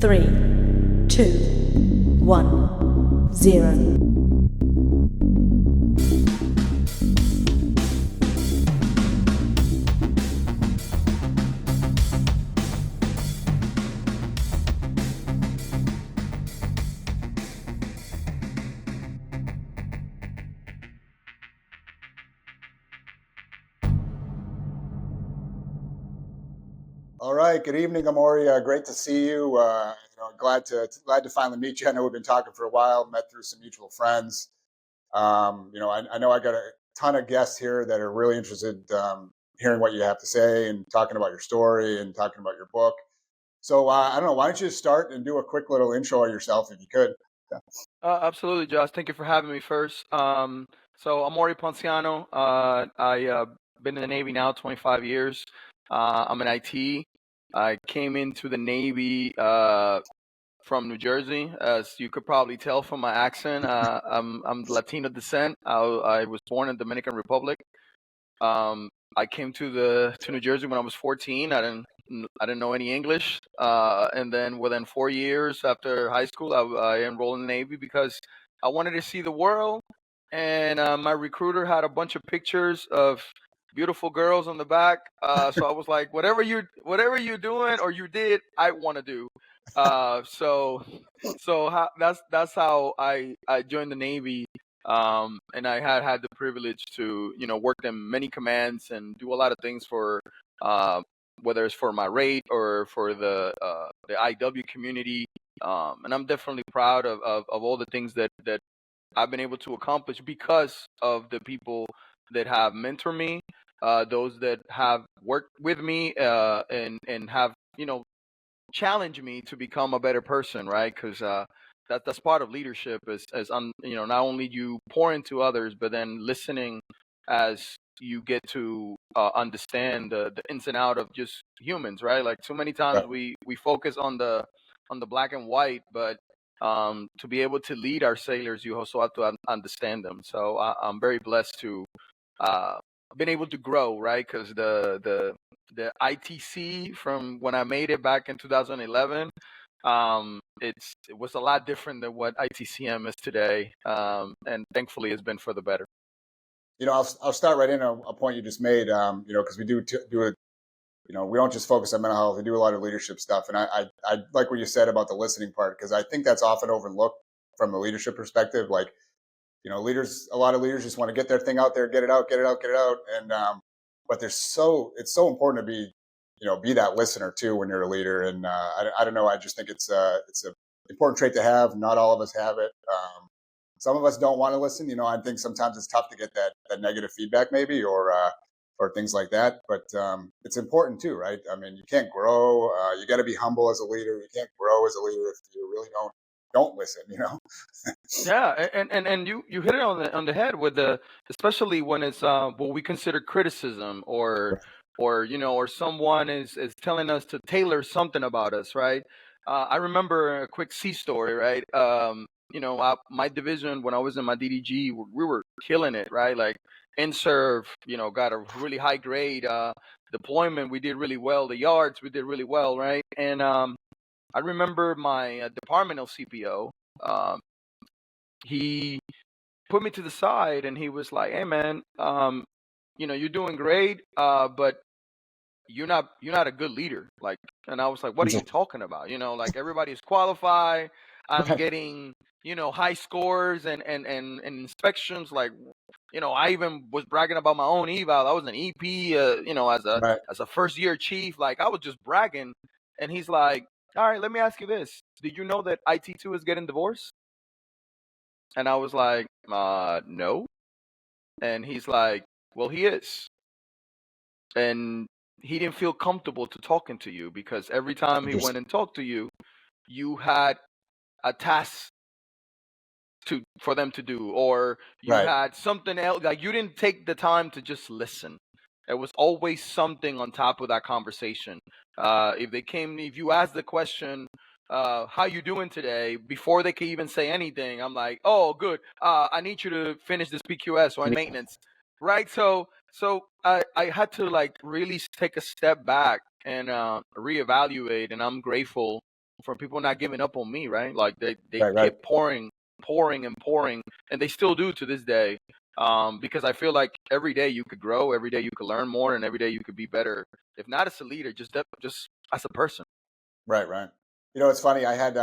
3, 2, 1, 0. All right. Good evening, Amaury. Great to see you. Glad to finally meet you. I know we've been talking for a while. Met through some mutual friends. I know I got a ton of guests here that are really interested hearing what you have to say and talking about your story and talking about your book. So I don't know. Why don't you start and do a quick little intro of yourself if you could? Absolutely, Josh. Thank you for having me first. So Amaury Ponciano. I been in the Navy now 25 years. I'm in IT. I came into the Navy from New Jersey, as you could probably tell from my accent. I'm Latino descent. I was born in Dominican Republic. I came to New Jersey when I was 14. I didn't know any English, and then within 4 years after high school, I enrolled in the Navy because I wanted to see the world. And my recruiter had a bunch of pictures of beautiful girls on the back. So I was like, whatever you're doing or you did, I want to do. That's how I joined the Navy. And I had the privilege to work in many commands and do a lot of things for whether it's for my rate or for the IW community. And I'm definitely proud of all the things that I've been able to accomplish because of the people that have mentored me, those that have worked with me, and have challenged me to become a better person, right? Because that's part of leadership not only you pour into others, but then listening as you get to understand the ins and out of just humans, right? Like too many times Right. we focus on the black and white, but to be able to lead our sailors, you also have to understand them. So I'm very blessed to uh, been able to grow, right? Because the ITC from when I made it back in 2011, it was a lot different than what ITCM is today, and thankfully it's been for the better. I'll start right in on a point you just made. Because we do it. We don't just focus on mental health. We do a lot of leadership stuff, and I like what you said about the listening part because I think that's often overlooked from the leadership perspective. Like, a lot of leaders just want to get their thing out there, get it out, and but it's so important to be that listener too when you're a leader. And I don't know, I just think it's a important trait to have. Not all of us have it. Some of us don't want to listen. I think sometimes it's tough to get that negative feedback, maybe, or things like that. But it's important too, right? I mean, you can't grow. You got to be humble as a leader. You can't grow as a leader if you really don't listen. Yeah, and you hit it on the head with especially when it's what we consider criticism, or someone is telling us to tailor something about us, right? I remember a quick sea story, right? My division when I was in my DDG, we were killing it, right? Like in serve, got a really high grade. Deployment, we did really well. The yards, we did really well, right? And I remember my departmental CPO. He put me to the side and he was like, "Hey, man, you're doing great, but you're not a good leader." Like, and I was like, "What are you talking about? Like everybody's qualified. I'm Right. getting high scores and inspections. Like, I even was bragging about my own eval. I was an EP, Right. as a first year chief. Like I was just bragging." And he's like, "All right, let me ask you this: did you know that IT2 is getting divorced?" And I was like, no. And he's like, well, he is. And he didn't feel comfortable to talking to you because every time he went and talked to you, you had a task for them to do, or you Right. had something else. Like you didn't take the time to just listen. There was always something on top of that conversation. If you asked the question, how you doing today, before they could even say anything, I'm like, oh, good. I need you to finish this PQS or maintenance, right? So I had to like really take a step back and reevaluate, and I'm grateful from people not giving up on me, right? Like they Right, right, kept pouring, and they still do to this day. Because I feel like every day you could grow, every day you could learn more, and every day you could be better. If not as a leader, just as a person. right, right. You know, it's funny. I had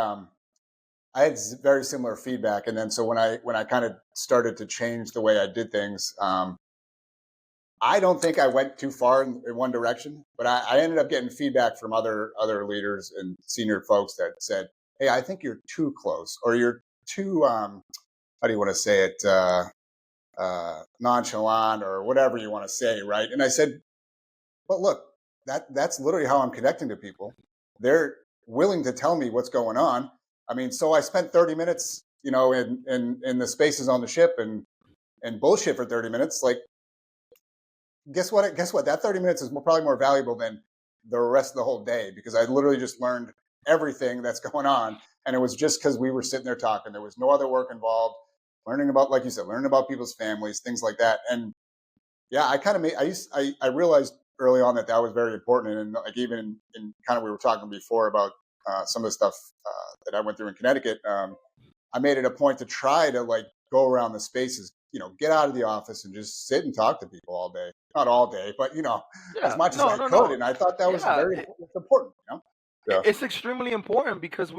very similar feedback, and then so when I kind of started to change the way I did things, I don't think I went too far in one direction, but I ended up getting feedback from other leaders and senior folks that said, "Hey, I think you're too close, or you're too how do you want to say it, nonchalant, or whatever you want to say, right?" And I said, "But look, that's literally how I'm connecting to people. They're willing to tell me what's going on. I mean, so I spent 30 minutes, you know, in the spaces on the ship and bullshit for 30 minutes. Like, guess what? Guess what? That 30 minutes is probably more valuable than the rest of the whole day, because I literally just learned everything that's going on, and it was just because we were sitting there talking. There was no other work involved. Learning about, like you said, learning about people's families, things like that. And yeah, I kind of made. I realized early on that was very important, and like even in kind of we were talking before about some of the stuff that I went through in Connecticut. I made it a point to try to like go around the spaces, you know, get out of the office and just sit and talk to people all day. Not all day, but you know, as Yeah, much as no, I no, could. no. And I thought that was Yeah, very important. You know, so it's extremely important because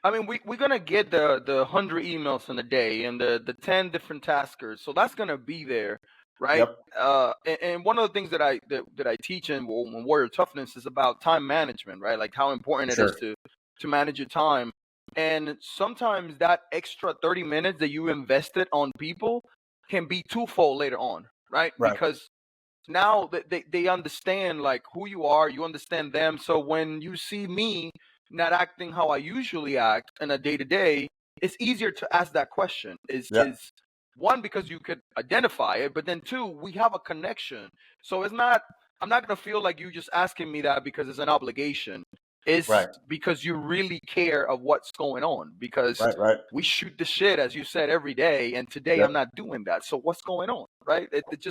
I mean, we're gonna get the 100 emails in a day and the 10 different taskers, so that's gonna be there, right? yep, And one of the things that I teach in Warrior Toughness is about time management, right? Like how important it is sure, to manage your time, and sometimes that extra 30 minutes that you invested on people can be twofold later on, right? right, Because now that they understand like who you are, you understand them. So when you see me not acting how I usually act in a day to day, it's easier to ask that question. yeah, Is one, because you could identify it, but then two, we have a connection. So it's not, I'm not gonna feel like you just asking me that because it's an obligation. It's right, because you really care of what's going on. Because right, right, we shoot the shit, as you said, every day, and today I'm yep, not doing that. So what's going on, right? It's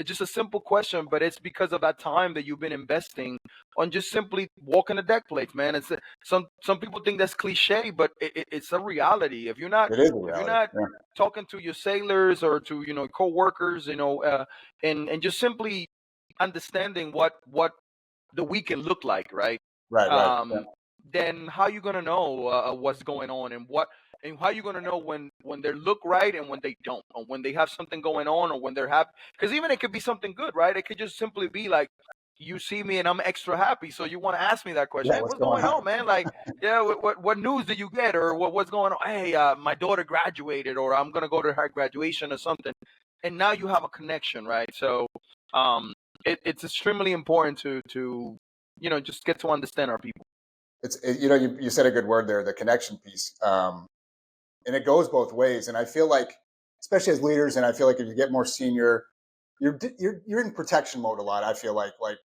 just a simple question, but it's because of that time that you've been investing on just simply walking the deck plates, man. It's some people think that's cliche, but it's a reality. it is a If you're reality. not Yeah, talking to your sailors or to coworkers, and just simply understanding what the weekend look like, right? right, right, yeah, Um, then how you gonna know what's going on, and how you gonna know when they look right and when they don't, or when they have something going on, or when they're happy? Because even it could be something good, right? It could just simply be like you see me and I'm extra happy, so you want to ask me that question. yeah. Hey, What's what's going going on? on, man? Like, yeah, what news did you get, or what's going on? Hey, my daughter graduated, or I'm gonna go to her graduation or something, and now you have a connection, right? So, it's extremely important to just get to understand our people. You know, you said a good word there, the connection piece. And it goes both ways. And I feel like, especially as leaders, and I feel like if you get more senior, you're in protection mode a lot. I feel like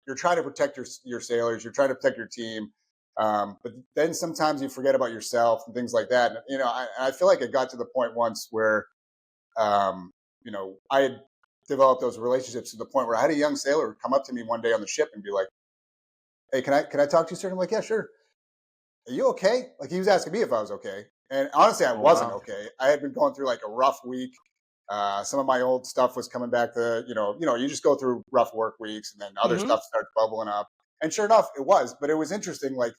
you're trying to protect your sailors, you're trying to protect your team, but then sometimes you forget about yourself and things like that. And, you know, I feel like it got to the point once where, you know, I had developed those relationships to the point where I had a young sailor come up to me one day on the ship and be like, "Hey, can I talk to you, sir?" I'm like, "Yeah, sure." "Are you okay?" Like, he was asking me if I was okay. And honestly, I Oh wasn't wow. okay. I had been going through like a rough week. Some of my old stuff was coming back to, you just go through rough work weeks, and then other Hmm. stuff starts bubbling up. And sure enough, it was. But it was interesting. Like,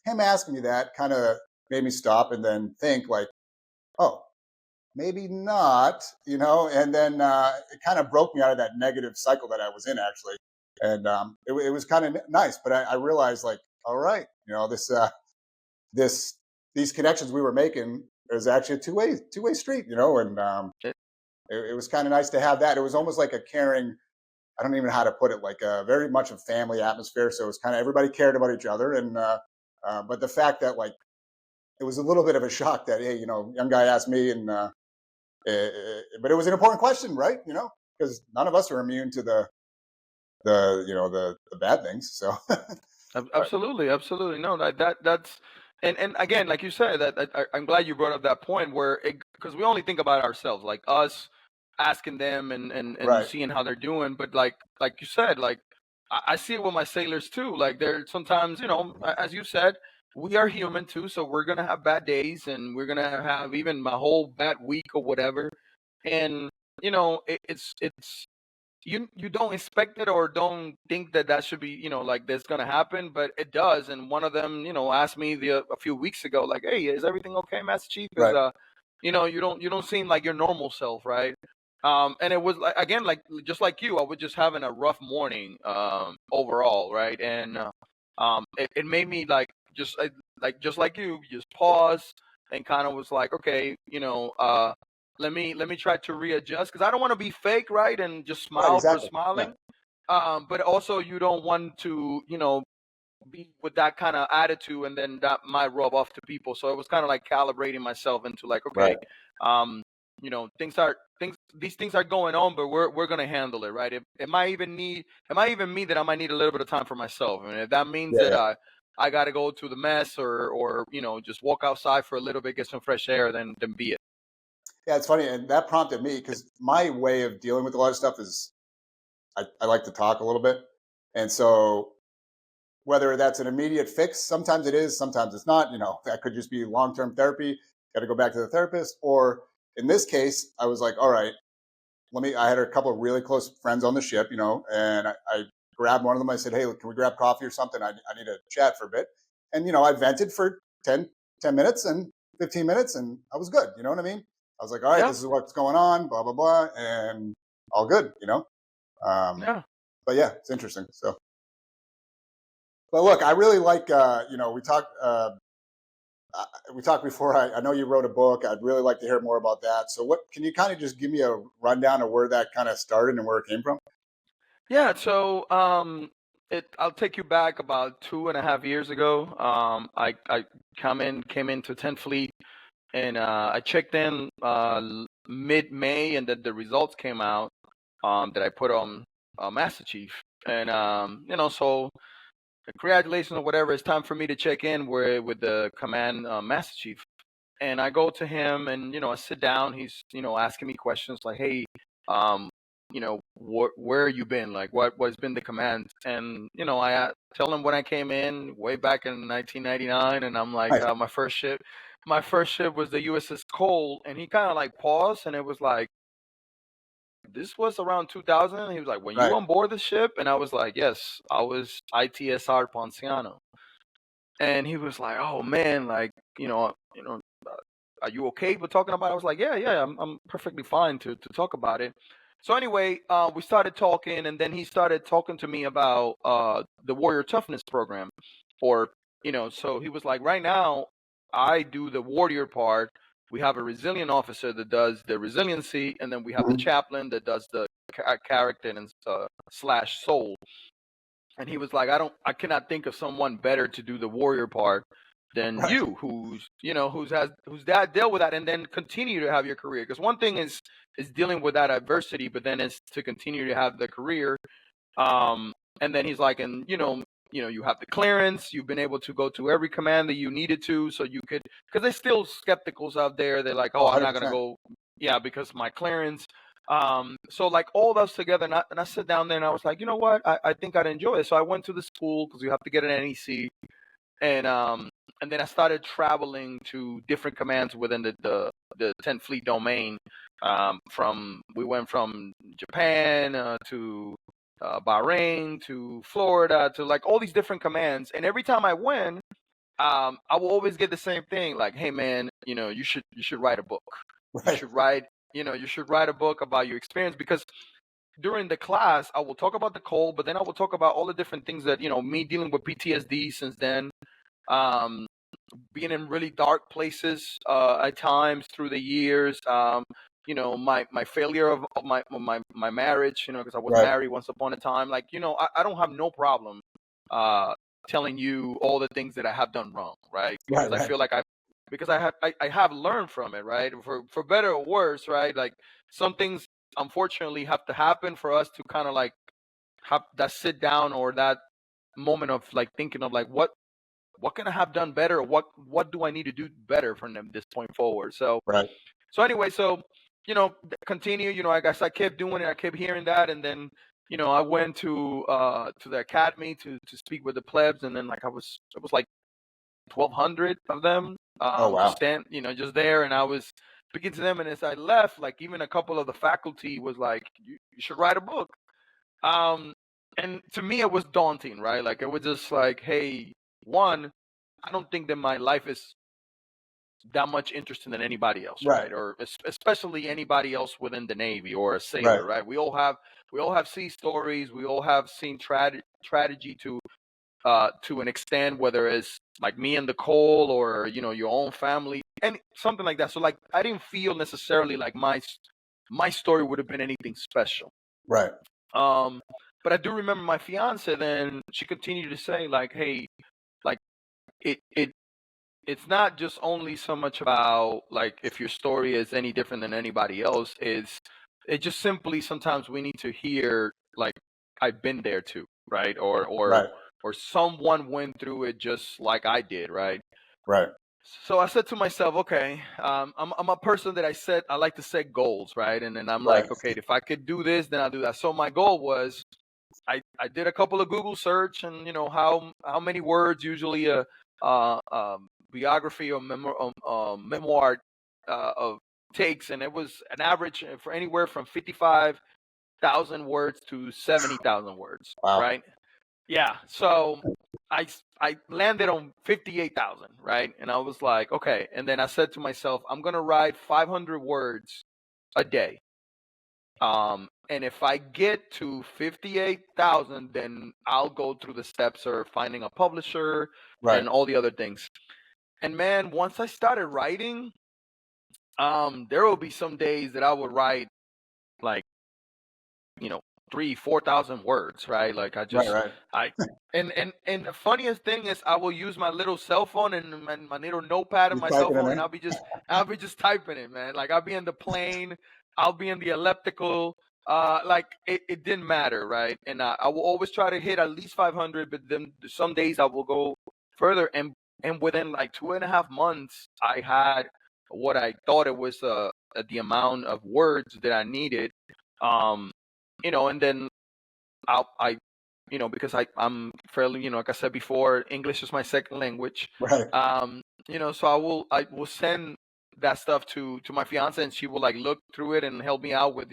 him asking me that kind of made me stop and then think like, oh, maybe not, and then it kind of broke me out of that negative cycle that I was in, actually. And it was kind of nice. But I realized, like, all right, this these connections we were making is actually a two way street, and it was kind of nice to have that. It was almost like a caring. I don't even know how to put it, like a very much a family atmosphere. So it was kind of everybody cared about each other, and but the fact that, like, it was a little bit of a shock that, hey, young guy asked me, and but it was an important question, right? Because none of us are immune to the bad things. So, but Absolutely, absolutely. No, that's and again, like you said, I'm glad you brought up that point where because we only think about ourselves, like us asking them and right, seeing how they're doing, but like you said, like I see it with my sailors too. Like they're sometimes, as you said, we are human too, so we're gonna have bad days, and we're gonna have even a whole bad week or whatever. And it's you don't expect it or don't think that that should be like that's gonna happen, but it does. And one of them asked me a few weeks ago, like, hey, is everything okay, Master Chief? Because Right. you don't seem like your normal self, right? And it was like, again, like just like you, I was just having a rough morning overall, right? And it made me like just like you, just pause and kind of was like, okay, let me try to readjust, because I don't want to be fake, right? And just Right. smile for Exactly. Yeah. smiling. But also you don't want to, be with that kind of attitude, and then that might rub off to people. So it was kind of like calibrating myself into like, Right. okay, um, these things are going on, but we're gonna handle it, right? It might even mean that I might need a little bit of time for myself. And if that means Yeah. that Yeah. I got to go to the mess or just walk outside for a little bit, get some fresh air, then be it. Yeah. It's funny, and that prompted me because my way of dealing with a lot of stuff is I like to talk a little bit, and so whether that's an immediate fix, sometimes it is, sometimes it's not. That could just be long term therapy. Got to go back to the therapist, or in this case, I was like, all right, I had a couple of really close friends on the ship, and I grabbed one of them. I said, hey, can we grab coffee or something? I need to chat for a bit. And, I vented for 10 minutes and 15 minutes, and I was good. You know what I mean? I was like, all right, Yeah, this is what's going on, blah, blah, blah. And all good. Um, yeah. but yeah, it's interesting. So, but look, I really like, we talked before. I know you wrote a book. I'd really like to hear more about that. So, what can you kind of just give me a rundown of where that kind of started and where it came from? Yeah, so I'll take you back about 2.5 years ago. I came into 10th Fleet, and I checked in mid-May, and then the results came out that I put on Master Chief. And so congratulations or whatever. It's time for me to check in with the command Master Chief. And I go to him, and I sit down. He's asking me questions like, hey, um where you been, like what's been the command. And I tell him when I came in way back in 1999, and I'm like, Right. my first ship was the USS Cole. And he kind of like paused, and it was like, this was around 2000. And he was like, when you Right. on board the ship? And I was like, yes, I was ITSR Ponciano. And he was like, oh man, like, are you okay with talking about it? I was like, yeah, I'm perfectly fine to talk about it. So anyway, we started talking, and then he started talking to me about the Warrior Toughness program. Or, so he was like, right now, I do the warrior part. We have a resilient officer that does the resiliency, and then we have the Mhm. chaplain that does the character and slash soul. And he was like, I cannot think of someone better to do the warrior part than Right. you, who's that dealt with that, and then continue to have your career. Because one thing is dealing with that adversity, but then it's to continue to have the career. And then he's like, and you have the clearance. You've been able to go to every command that you needed to, so you could. Because there's still skepticals out there. They're like, Oh, oh, I'm not gonna 100%. go, yeah, because my clearance. So like all those together, and I sit down there, and I was like, you know what, I think I'd enjoy it. So I went to the school because you have to get an NEC. And then I started traveling to different commands within the 10th Fleet domain. From We went from Japan to Bahrain to Florida to like all these different commands. And every time I went, I will always get the same thing, like, hey man, you should write a book. You Right. should write you should write a book about your experience, because during the class I will talk about the cold, but then I will talk about all the different things that me dealing with PTSD since then, um, being in really dark places at times through the years. My failure of my marriage, because I was Right. married once upon a time. Like, I don't have no problem uh, telling you all the things that I have done wrong, right? Right. Because I Right. feel like I have learned from it, right? For better or worse, right? Like, some things unfortunately have to happen for us to kind of like have that sit down, or that moment of like thinking of like, what can I have done better? What do I need to do better from them this point forward? So Right. anyway, so continue. I guess I kept doing it. I kept hearing that, and then I went to the academy to speak with the plebs, and then like it was like 1,200 of them. Oh wow. Just there, and I was speaking to them, and as I left, like even a couple of the faculty was like, "You should write a book." Um, and to me, it was daunting, right? Like it was just like, hey, one, I don't think that my life is that much interesting than anybody else, Right. right? Or especially anybody else within the Navy or a Right. sailor, right? We all have sea stories. We all have seen tragedy to an extent, whether it's like me and the Cole or your own family and something like that. So like I didn't feel necessarily like my story would have been anything special. Right. Um, but I do remember my fiance. Then she continued to say like, "Hey, like it it's not just only so much about like if your story is any different than anybody else. It just simply sometimes we need to hear like I've been there too, right? Right. Or someone went through it just like I did, right? Right. So I said to myself, okay, I'm a person that I like to set goals, right? And then I'm Right. like, okay, if I could do this, then I'll do that. So my goal was I did a couple of Google search and how many words usually a biography or memoir of takes, and it was an average for anywhere from 55,000 words to 70,000 words, Wow. right? Yeah. So I landed on 58,000, right? And I was like, okay. And then I said to myself, I'm gonna write 500 words a day. And if I get to 58,000, then I'll go through the steps of finding a publisher Right. and all the other things. And man, once I started writing, there will be some days that I would write like, 3,000-4,000 words, right? Like Right. Right. I, and the funniest thing is I will use my little cell phone and my little notepad in You my cell typing it phone, and in? I'll be just typing it, man. Like I'll be in the plane, I'll be in the elliptical, like it didn't matter, right? And I will always try to hit at least 500, but then some days I will go further, and within like 2.5 months, I had what I thought it was the amount of words that I needed. Um, and then I because I'm fairly, like I said before, English is my second language. Right. So I will send that stuff to my fiance, and she will like look through it and help me out with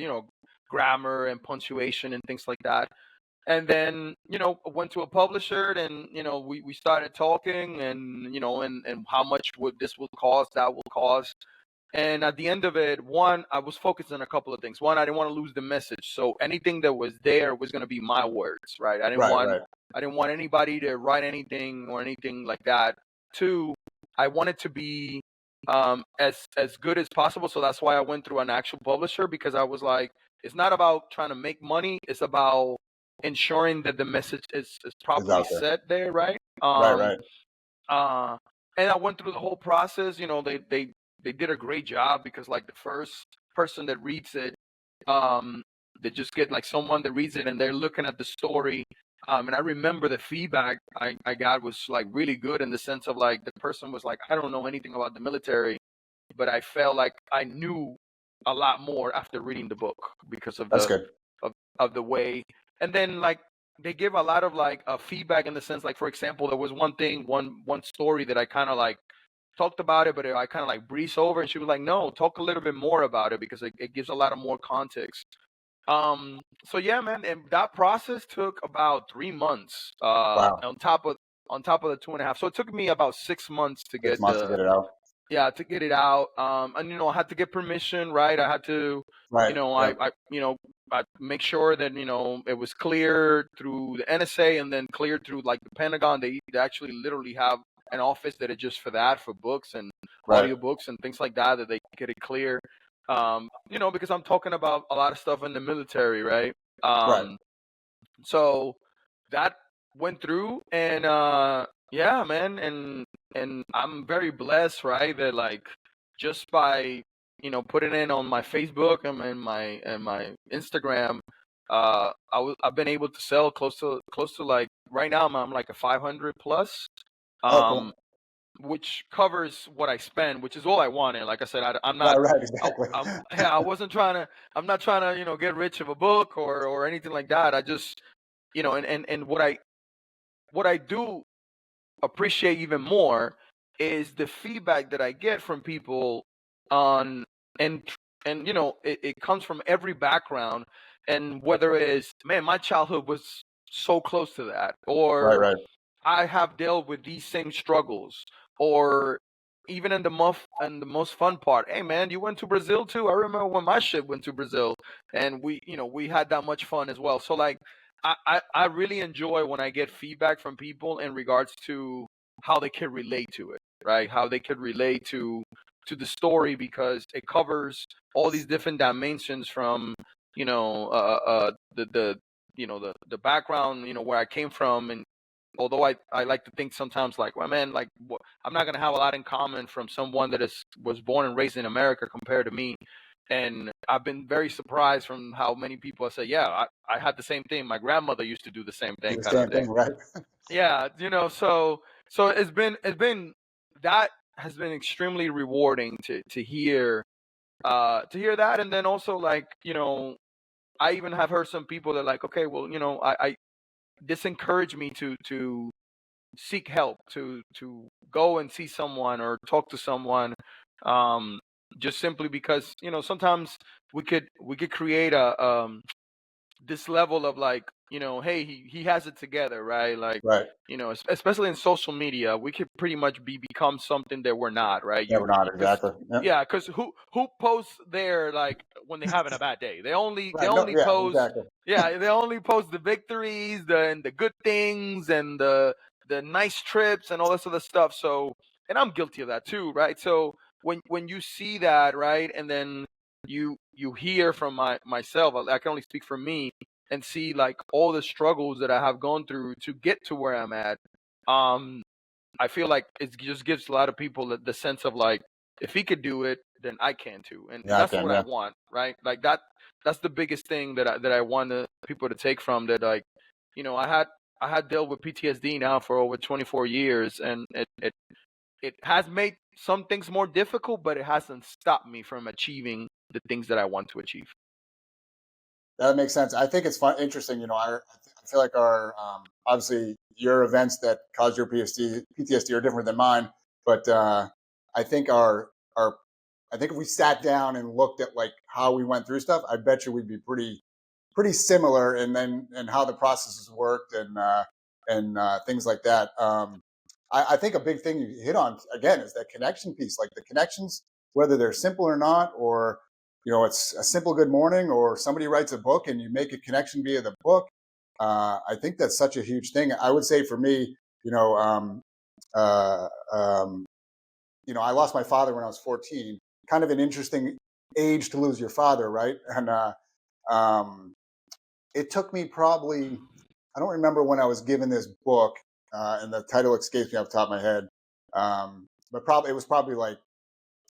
grammar and punctuation and things like that. And then went to a publisher, and we started talking, and and how much would cost, that will cost. And at the end of it, one, I was focused on a couple of things. One, I didn't want to lose the message. So anything that was there was going to be my words, right? I didn't Right. want Right. I didn't want anybody to write anything or anything like that. Two, I wanted to be as good as possible. So that's why I went through an actual publisher, because I was like, it's not about trying to make money. It's about ensuring that the message is Is properly out there. set there, right? Right. Right. Uh, and I went through the whole process. They did a great job, because like the first person that reads it, they just get like someone that reads it and they're looking at the story. And I remember the feedback I got was like really good, in the sense of like the person was like, I don't know anything about the military, but I felt like I knew a lot more after reading the book, because of That's the good. of the way. And then like they give a lot of like feedback, in the sense, like for example, there was one story that I kind of like talked about it, but I kind of like breezed over, and she was like, no, talk a little bit more about it, because it gives a lot of more context. So yeah, man, and that process took about 3 months, Wow. on top of the 2.5. So it took me about 6 months to 6 months to get it out. to get it out. And I had to get permission, right? I had to, Right. Yep. I make sure that it was cleared through the NSA, and then cleared through like the Pentagon. They actually literally have an office that is just for that, for books and Right. audiobooks and things like that they get it clear. Because I'm talking about a lot of stuff in the military, right? Right. So that went through, and yeah, man, and I'm very blessed, right? That like just by putting it on my Facebook and my Instagram, I've been able to sell close to like right now I'm like a 500 plus, Oh, cool. which covers what I spend, which is all I wanted. Like I said, I'm Right. not. Right. I, Exactly. yeah, I wasn't trying to. I'm not trying to get rich of a book or anything like that. I just and what I do appreciate even more is the feedback that I get from people on and it comes from every background, and whether it is, man, my childhood was so close to that, Right, or right. I have dealt with these same struggles, or even in the most fun part, hey man, you went to Brazil too? I remember when my ship went to Brazil, and we had that much fun as well. So like I really enjoy when I get feedback from people in regards to how they can relate to it, right? How they could relate to the story, because it covers all these different dimensions from the the background, where I came from. And although I like to think sometimes, like, well, man, like, I'm not gonna have a lot in common from someone that was born and raised in America compared to me. And I've been very surprised from how many people say, yeah, I had the same thing. My grandmother used to do the same Do thing, the kind of same thing. thing, right? Yeah, so it's been that has been extremely rewarding to hear that. And then also, like, I even have heard some people that are like, okay, well, I this encouraged me to seek help, to go and see someone or talk to someone, um just simply because sometimes we could create a this level of, like, hey, he has it together, right? Like, Right. especially in social media, we could pretty much become something that we're not, right? Never not Because exactly. Yeah. yeah, because who posts there, like, when they're having a bad day? They only they Right. No. only Yeah. post, Exactly. yeah, they only post the victories, and the good things, and the nice trips and all this other stuff. So, and I'm guilty of that too, right? So when you see that, right, and then you hear from myself, I can only speak for me, and see, like, all the struggles that I have gone through to get to where I'm at. um I feel like it just gives a lot of people the sense of, like, if he could do it, then I can too. And Yeah, I that's can. what I Yeah. want, right? Like, that's the biggest thing that I want people to take from that. Like, I had dealt with PTSD now for over 24 years, and it has made some things more difficult, but it hasn't stopped me from achieving the things that I want to achieve. That makes sense. I think it's fun, interesting. I feel like our obviously your events that caused your PTSD are different than mine, but I think our I think if we sat down and looked at like how we went through stuff, I bet you we'd be pretty similar, and how the processes worked, and things like that. I think a big thing you hit on again is that connection piece, like the connections, whether they're simple or not, or it's a simple good morning, or somebody writes a book and you make a connection via the book. I think that's such a huge thing. I would say for me, you know, uh, um, I lost my father when I was 14. Kind of an interesting age to lose your father, right? And um, it took me probably, I don't remember when I was given this book, and the title escapes me off the top of my head. But probably it was probably like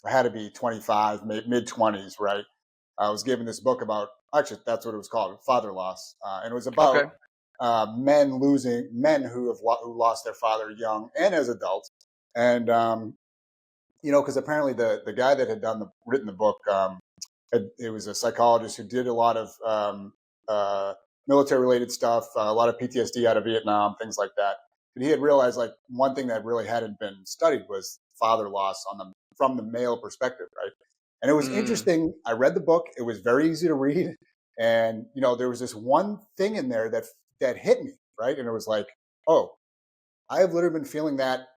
I had to be 25, mid 20s, right? I was given this book about, actually that's what it was called, father loss, and it was about Okay. men who lost their father young and as adults, and because apparently the guy that had written the book, it was a psychologist who did a lot of military related stuff, a lot of PTSD out of Vietnam, things like that. But he had realized, like, one thing that really hadn't been studied was father loss from the male perspective, right? And it was Mm, interesting. I read the book; it was very easy to read, and there was this one thing in there that hit me, right? And it was like, oh, I have literally been feeling that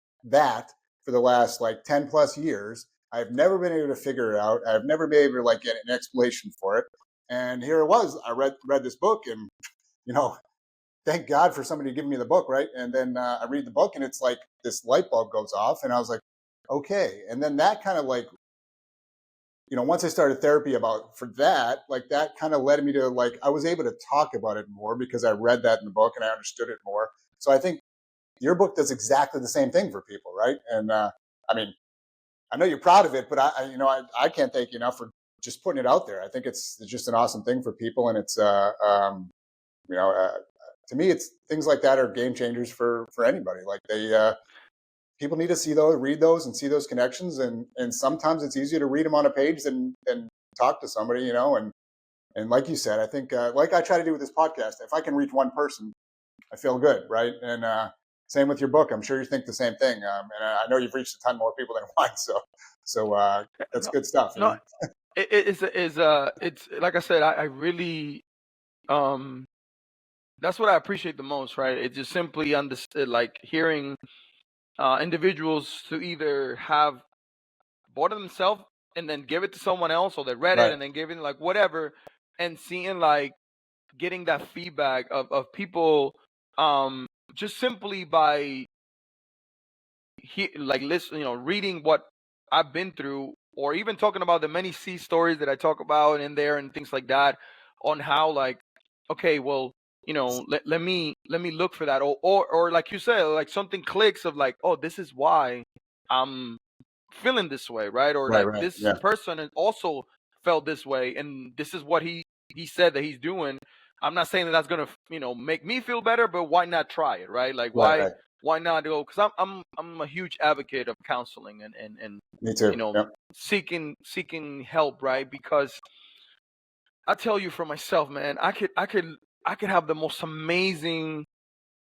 for the last like 10 plus years. I've never been able to figure it out. I've never been able to like get an explanation for it. And here it was. I read this book, and you know, thank God for somebody giving me the book, right? And then I read the book, and it's like this light bulb goes off, and I was like, okay. And then that kind of like, once I started therapy for that, like that kind of led me to, like, I was able to talk about it more because I read that in the book and I understood it more. So I think your book does exactly the same thing for people, right? And I mean, I know you're proud of it, but I can't thank you enough for just putting it out there. I think it's just an awesome thing for people, and it's you know, uh, to me, it's things like that are game changers for anybody. Like people need to read those, and see those connections, and sometimes it's easier to read them on a page than talk to somebody, and like you said, I think like I try to do with this podcast, if I can reach one person, I feel good, right? And Same with your book. I'm sure you think the same thing. And I know you've reached a ton more people than one. So that's No, good stuff. no, it's like I said, I really, um, that's what I appreciate the most, right? It just simply understood, like hearing individuals to either have bought it themselves and then give it to someone else, or they read it Right. and then giving like whatever, and seeing like getting that feedback of people, um, just simply by like listen, reading what I've been through, or even talking about the many sea stories that I talk about in there and things like that, on how like, okay, well, let me look for that, or like you said, like something clicks of like, oh, this is why I'm feeling this way, right? Or Right. like Right. this Yeah. person also felt this way, and this is what he said that he's doing. I'm not saying that that's gonna make me feel better, but why not try it, right? Like Right. why Right. why not go? Because I'm a huge advocate of counseling and Me you too. know Yep. seeking help, right? Because I tell you for myself, man, I could have the most amazing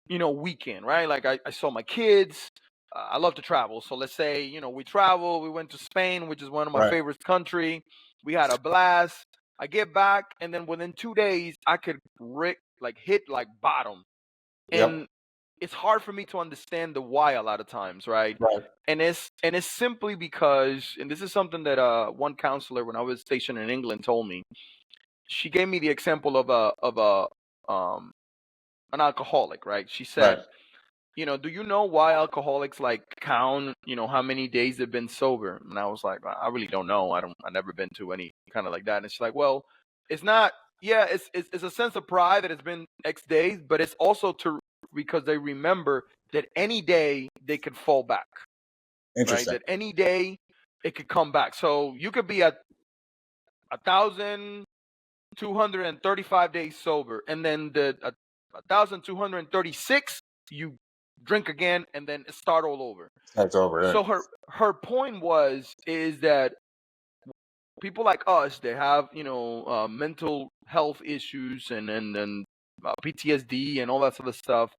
weekend, right? Like I saw my kids. I love to travel. So let's say, we travel, we went to Spain, which is one of my Right. favorite country. We had a blast. I get back, and then within 2 days, I could hit like bottom. Yep. And it's hard for me to understand the why a lot of times, right? Right. And it's simply because, and this is something that one counselor when I was stationed in England told me. She gave me the example of a an alcoholic, right? She Right. said, do you know why alcoholics like count, how many days they've been sober? And I was like, I really don't know. I've never been to any kind of like that. And she's like, well, it's not, yeah, it's a sense of pride that it's been X days, but it's also because they remember that any day they could fall back, right? Interesting. That any day it could come back. So you could be at 1,235 days sober, and then the 1,236 you drink again, and then start all over. That's over. Right. So her point is that people like us, they have mental health issues and PTSD and all that sort of stuff.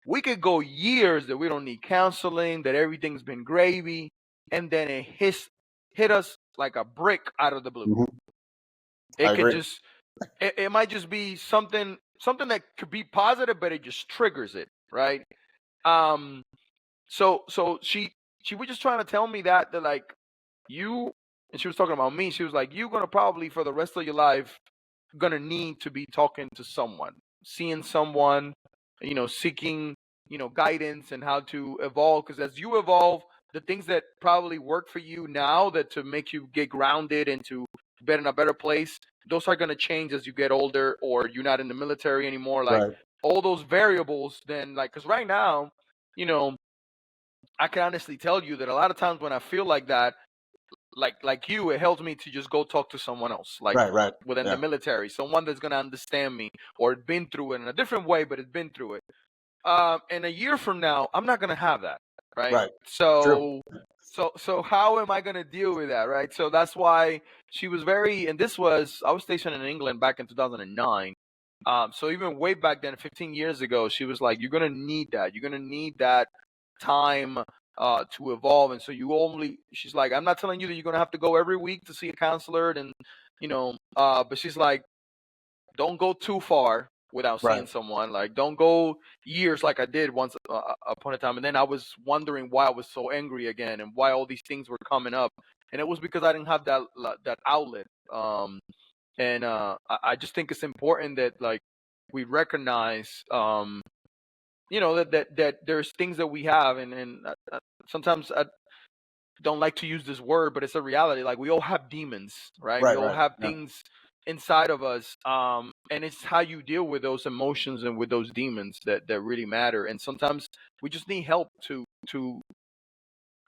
We could go years that we don't need counseling, that everything's been gravy, and then it hit us like a brick out of the blue. Mhm. I It could agree. just it might just be something that could be positive, but it just triggers it, right? Um, so she was just trying to tell me that like you, and she was talking about me. She was like, you're gonna probably for the rest of your life gonna need to be talking to someone, seeing someone, seeking guidance and how to evolve. Because as you evolve, the things that probably work for you now that to make you get grounded and to be in a better place, those are gonna change as you get older, or you're not in the military anymore. Like Right. all those variables, then like because right now, you know, I can honestly tell you that a lot of times when I feel like that, like you, it helps me to just go talk to someone else, like Right. Right. within the Yeah. military, someone that's gonna understand me or been through it in a different way, but has been through it. And a year from now, I'm not gonna have that, right? Right. True. So how am I gonna deal with that, right? So that's why she was very, and I was stationed in England back in 2009. So even way back then, 15 years ago, she was like, "You're gonna need that. You're gonna need that time to evolve." And so she's like, "I'm not telling you that you're gonna have to go every week to see a counselor, and but she's like, don't go too far without Right. seeing someone. Like, don't go years like I did once upon a time. And then I was wondering why I was so angry again and why all these things were coming up, and it was because I didn't have that outlet. And I just think it's important that like we recognize that there's things that we have, and sometimes I don't like to use this word, but it's a reality. Like we all have demons, right? We Right. all Right. have Yeah. things inside of us, and it's how you deal with those emotions and with those demons that really matter. And sometimes we just need help to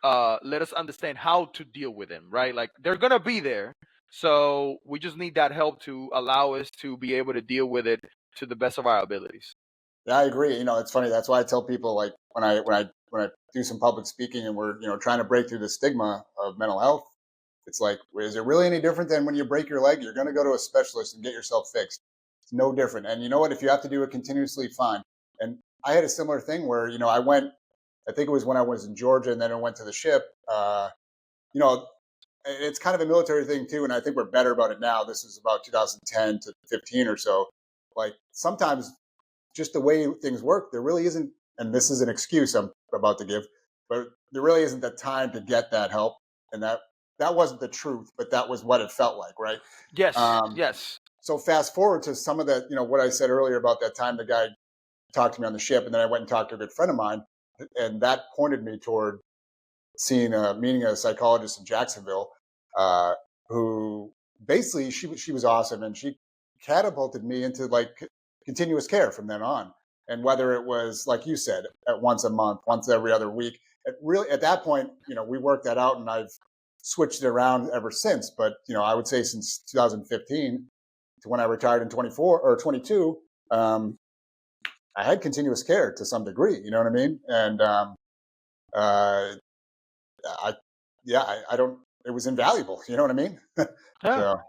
let us understand how to deal with them, right? Like they're gonna be there, so we just need that help to allow us to be able to deal with it to the best of our abilities. Yeah, I agree. It's funny. That's why I tell people like when I do some public speaking and we're trying to break through the stigma of mental health. It's like, is it really any different than when you break your leg? You're going to go to a specialist and get yourself fixed. It's no different. And you know what? If you have to do it continuously, fine. And I had a similar thing where, I think it was when I was in Georgia and then I went to the ship. You know, it's kind of a military thing too, and I think we're better about it now. This is about 2010 to 15 or so. Like sometimes just the way things work, there really isn't, and this is an excuse I'm about to give, but there really isn't the time to get that help, and that wasn't the truth, but that was what it felt like, right? Yes, Um, yes. so fast forward to some of the, what I said earlier about that time the guy talked to me on the ship, and then I went and talked to a good friend of mine, and that pointed me toward meeting a psychologist in Jacksonville, who basically she was awesome, and she catapulted me into like continuous care from then on. And whether it was like you said, at once a month, once every other week, at that point, we worked that out, and I've switched it around ever since. But I would say since 2015 to when I retired in 24 or 22, I had continuous care to some degree. You know what I mean? And uh, I, yeah, I don't. It was invaluable. You know what I mean? Yeah. So,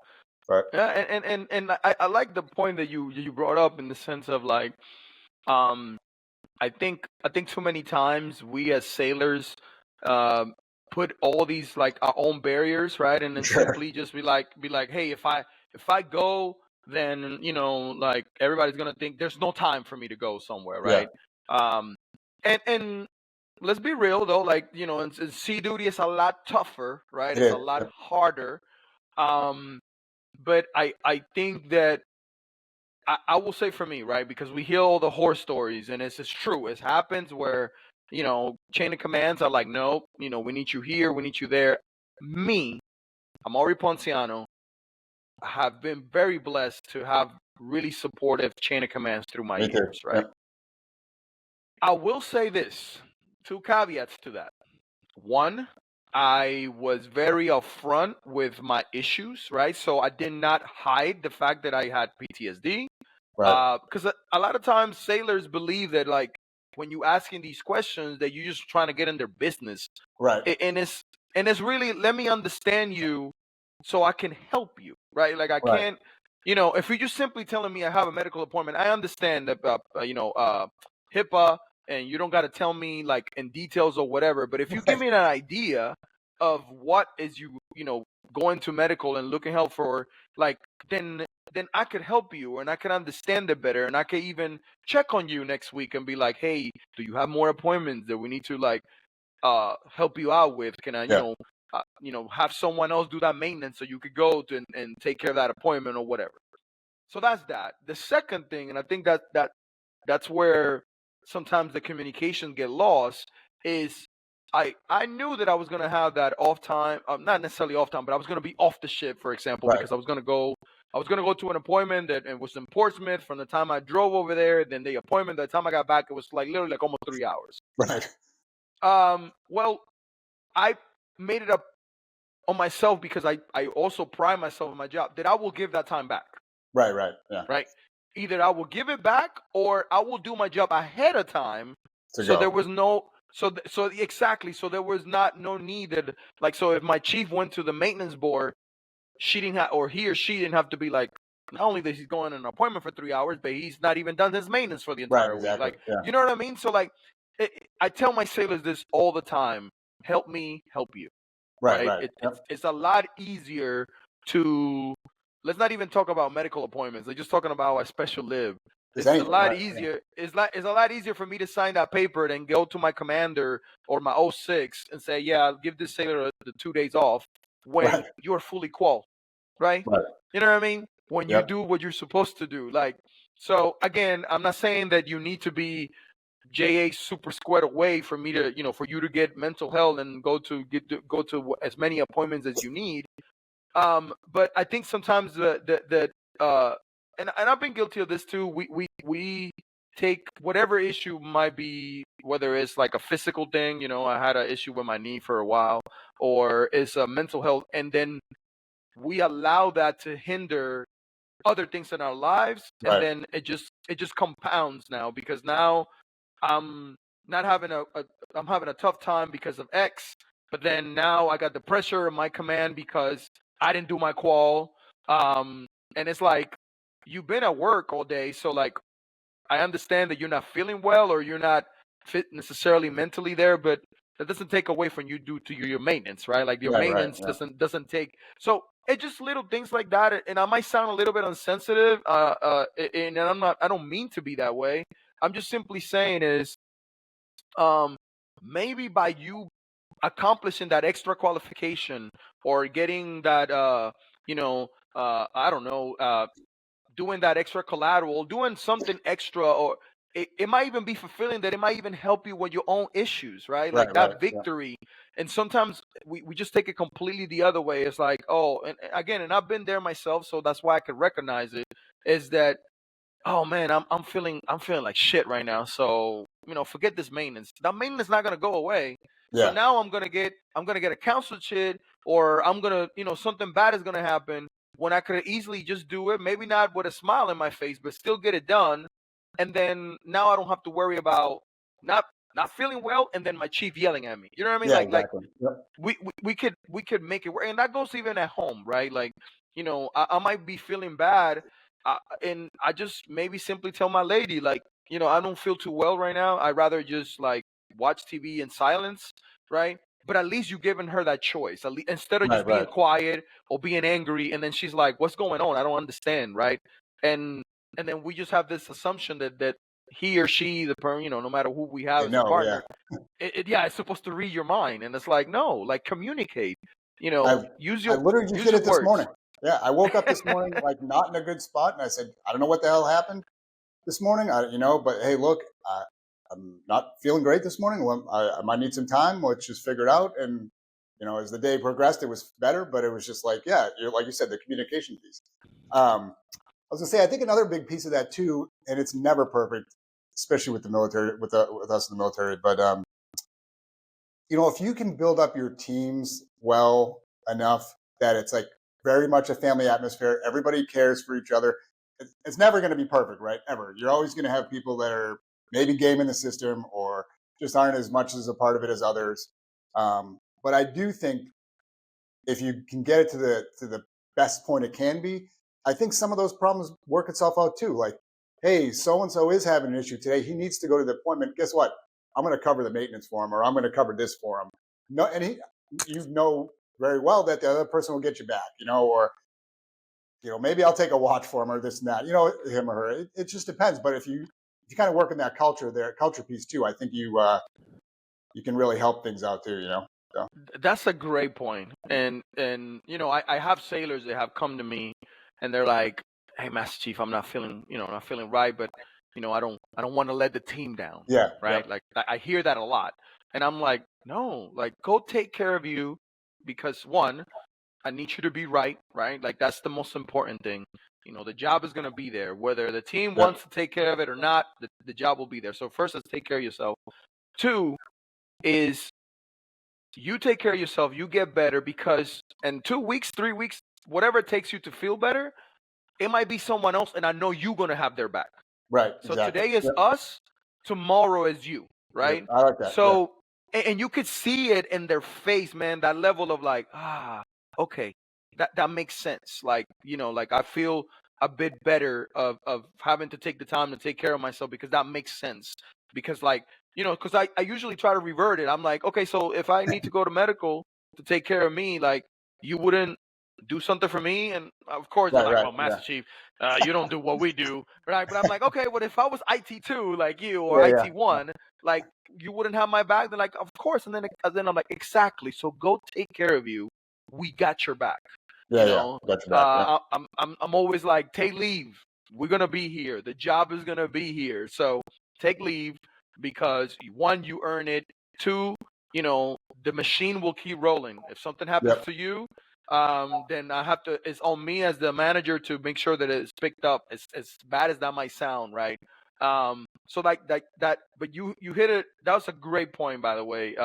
but Yeah, and I like the point that you brought up in the sense of like, um I think too many times we as sailors uh, put all these like our own barriers, right? And then sure, simply just be like, hey, if I go, then like everybody's gonna think there's no time for me to go somewhere, yeah, right? Um, and let's be real though, like and sea duty is a lot tougher, right? it It's a is. lot Yep. harder. But I think that I will say for me, right? Because we hear all the horror stories, and it's true. It happens where chain of commands are like, no, we need you here, we need you there. Me, Amaury Ponciano, have been very blessed to have really supportive chain of commands through my Me too. years, right? Yep. I will say this: two caveats to that. One, I was very upfront with my issues, right? So I did not hide the fact that I had PTSD. Right. Because a lot of times sailors believe that like when you asking these questions that you're just trying to get in their business, Right. and it's really, let me understand you so I can help you, right? Like I Right. can't, if you're just simply telling me I have a medical appointment, I understand that HIPAA, and you don't got to tell me like in details or whatever. But if you give Right. me an idea of what is going to medical and looking help for, like then I could help you and I can understand it better, and I could even check on you next week and be like, hey, do you have more appointments that we need to like help you out with? Can I Yeah. have someone else do that maintenance so you could go to and take care of that appointment or whatever. So that's that. The second thing, and I think that's where sometimes the communication get lost, is I knew that I was gonna have that off time, not necessarily off time, but I was gonna be off the ship, for example, Right. because I was gonna go to an appointment that it was in Portsmouth. From the time I drove over there, then the appointment, the time I got back, it was like literally like almost 3 hours. Right. Well, I made it up on myself because I also pride myself in my job that I will give that time back, Right. Right. Yeah. right? Either I will give it back or I will do my job ahead of time. To So there go. was no, so exactly. So there was no need that, like, so if my chief went to the maintenance board, she didn't have, or he or she didn't have to be like, not only that he's going on an appointment for 3 hours, but he's not even done his maintenance for the Right. entire week. Exactly. Like, Yeah. you know what I mean? So like, I tell my sailors this all the time: help me, help you. Right. Right? Right. Yep. It's a lot easier to, let's not even talk about medical appointments. Like just talking about a special live. Just It's a anything. lot Right. Yeah. easier. It's a lot easier for me to sign that paper than go to my commander or my O6 and say, yeah, I'll give this sailor the 2 days off when Right. you're fully qual, right? Right. You know what I mean? When you Yep. do what you're supposed to do. Like, so again, I'm not saying that you need to be JA super squared away for me to, for you to get mental health and go to as many appointments as you need. But I think sometimes and I've been guilty of this too. We take whatever issue might be, whether it's like a physical thing, I had an issue with my knee for a while, or it's a mental health, and then we allow that to hinder other things in our lives, and Right. then it just compounds now, because now I'm not having I'm having a tough time because of X, but then now I got the pressure of my command because I didn't do my qual. And it's like, you've been at work all day, so like I understand that you're not feeling well or you're not fit necessarily mentally there, but that doesn't take away from you due to your maintenance, right? Like your Right. maintenance Yeah. doesn't take. So it's just little things like that, and I might sound a little bit insensitive, and I'm not. I don't mean to be that way. I'm just simply saying is, um, maybe by you accomplishing that extra qualification or getting that, I don't know, doing that extra collateral, doing something extra, or it might even be fulfilling, that it might even help you with your own issues, right? Like Right. that Yeah. victory. And sometimes we just take it completely the other way. It's like, oh, and again, and I've been there myself, so that's why I could recognize it, is that, oh man, I'm feeling like shit right now. So, forget this maintenance. That maintenance not gonna go away. So Yeah. now I'm gonna get a council shit, or I'm gonna, something bad is gonna happen when I could easily just do it. Maybe not with a smile in my face, but still get it done. And then now I don't have to worry about not not feeling well, and then my chief yelling at me. You know what I mean? Yeah. Like Exactly. Yep. we could make it work, and that goes even at home, right? Like, I might be feeling bad, and I just maybe simply tell my lady, like, I don't feel too well right now. I'd rather just like watch TV in silence, right? But at least you've given her that choice, instead of Right. just being Right. quiet or being angry, and then she's like, "What's going on? I don't understand," right? And and then we just have this assumption that he or she, no matter who we have They as a know. Yeah. partner, yeah, it's supposed to read your mind, and it's like, no, like, communicate. I Use I your literally just use did your it this words. morning. Yeah. I woke up this morning like not in a good spot, and I said, I don't know what the hell happened this morning. But hey, look, I'm not feeling great this morning. Well, I might need some time. Let's just figure it out. And as the day progressed, it was better. But it was just like, yeah, like you said, the communication piece. I was gonna say, I think another big piece of that too, and it's never perfect, especially with the military, with us in the military. But if you can build up your teams well enough that it's like very much a family atmosphere, everybody cares for each other. It's never going to be perfect, right? Ever. You're always going to have people that are maybe gaming the system or just aren't as much as a part of it as others. But I do think if you can get it to the best point it can be, I think some of those problems work itself out too. Like, hey, so and so is having an issue today. He needs to go to the appointment. Guess what? I'm going to cover the maintenance for him, or I'm going to cover this for him. No, and you know very well that the other person will get you back. Or maybe I'll take a watch for him, or this and that. Him or her. It just depends. But if you kind of work in that culture piece too, I think you can really help things out too. So, That's a great point. And I have sailors that have come to me, and they're like, "Hey, Master Chief, I'm not feeling right, but I don't want to let the team down, yeah, right?" yep, Like, I hear that a lot, and I'm like, "No, like, go take care of you, because one, I need you to be right, right? Like, that's the most important thing. The job is gonna be there, whether the team yep, wants to take care of it or not. The job will be there. So first, let's take care of yourself. Two is, you take care of yourself, you get better, because in 2 weeks, 3 weeks, whatever it takes you to feel better, it might be someone else, and I know you're gonna have their back. right, So exactly. today is Yep, us, tomorrow is you, yep. right? I like that. Yeah, So, and you could see it in their face, man, that level of like, okay, that makes sense. Like, like, I feel a bit better of having to take the time to take care of myself, because that makes sense. Because, like, because I usually try to revert it. I'm like, okay, so if I need to go to medical to take care of me, like, you wouldn't do something for me? And of course they're right, like, right. well, Yeah, Master Chief, you don't do what we do, right? But I'm like, okay, well, if I was IT2 like you, or yeah, yeah, IT1, like, you wouldn't have my back. They're like, of course. And then I'm like, exactly. So go take care of you. We got your back. yeah, yeah. Got your back. Yeah, I'm always like, take leave. We're gonna be here. The job is gonna be here. So take leave, because one, you earn it. Two, the machine will keep rolling. If something happens yep, to you, then it's on me as the manager to make sure that it's picked up. As bad as that might sound, right? So like that, but you hit it. That was a great point, by the way.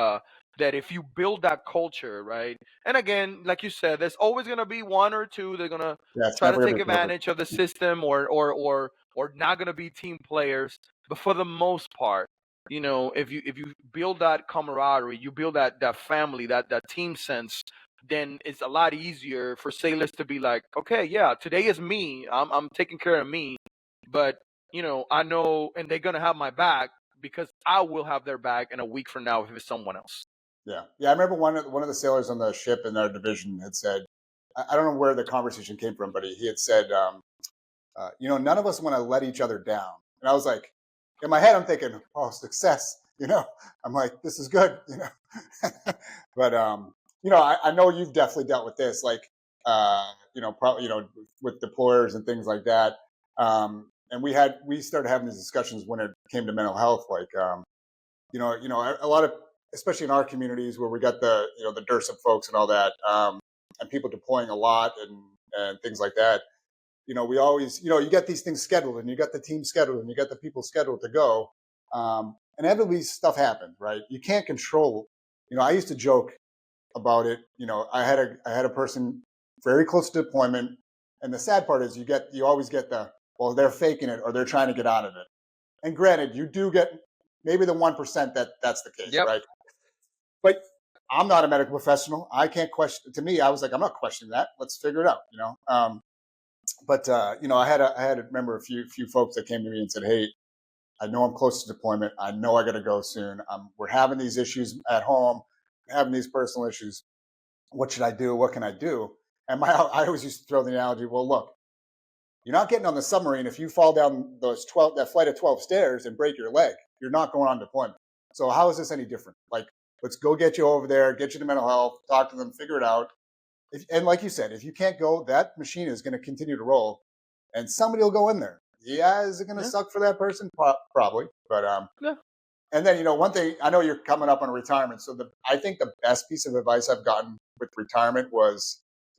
That if you build that culture, right? And again, like you said, there's always gonna be one or two that are gonna yeah. It's try to never gonna take be perfect. advantage of the system, or not gonna be team players. But for the most part, if you build that camaraderie, you build that family, that team sense, then it's a lot easier for sailors to be like, okay, yeah, today is me. I'm taking care of me, but I know, and they're gonna have my back because I will have their back in a week from now if it's someone else. Yeah. I remember one of the sailors on the ship in our division had said, I don't know where the conversation came from, but he had said, none of us want to let each other down. And I was like, in my head, I'm thinking, oh, success. I'm like, this is good. But I know you've definitely dealt with this, like, probably, with deployers and things like that. And we started having these discussions when it came to mental health, like, a lot of, especially in our communities where we got the DERSA folks and all that, and people deploying a lot and things like that. We always, you get these things scheduled, and you got the team scheduled, and you got the people scheduled to go. And inevitably stuff happens, right? You can't control. I used to joke about it. I had a person very close to deployment, and the sad part is you always get well, they're faking it or they're trying to get out of it. And granted, you do get maybe the 1% that's the case, Yep. right? But I'm not a medical professional. I can't question. To me, I was like, I'm not questioning that. Let's figure it out. But I had remember a few folks that came to me and said, "Hey, I know I'm close to deployment. I know I got to go soon. We're having these issues at home, having these personal issues. What should I do? What can I do?" And I always used to throw the analogy. Well, look, you're not getting on the submarine if you fall down that flight of 12 stairs and break your leg. You're not going on deployment. So how is this any different? Like, let's go get you over there, get you to mental health, talk to them, figure it out. And like you said, if you can't go, that machine is going to continue to roll, and somebody will go in there. Yeah, is it going to suck for that person? Probably, but Yeah. And then one thing, I know you're coming up on retirement, so I think the best piece of advice I've gotten with retirement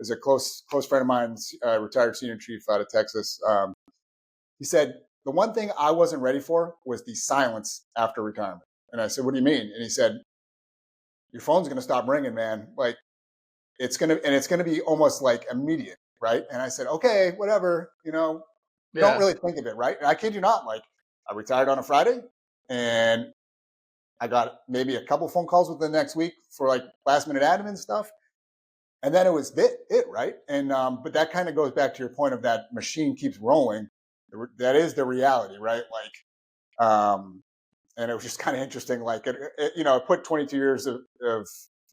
is a close friend of mine's retired senior chief out of Texas. He said the one thing I wasn't ready for was the silence after retirement, and I said, "What do you mean?" And he said, "Your phone's going to stop ringing, man. Like." It's gonna be almost like immediate, right? And I said, okay, whatever, don't really think of it, right? And I kid you not, like I retired on a Friday, and I got maybe a couple phone calls within the next week for like last minute admin stuff, and then it was it, right? And but that kind of goes back to your point of that machine keeps rolling. That is the reality, right? Like, and it was just kind of interesting. Like, it put 22 years of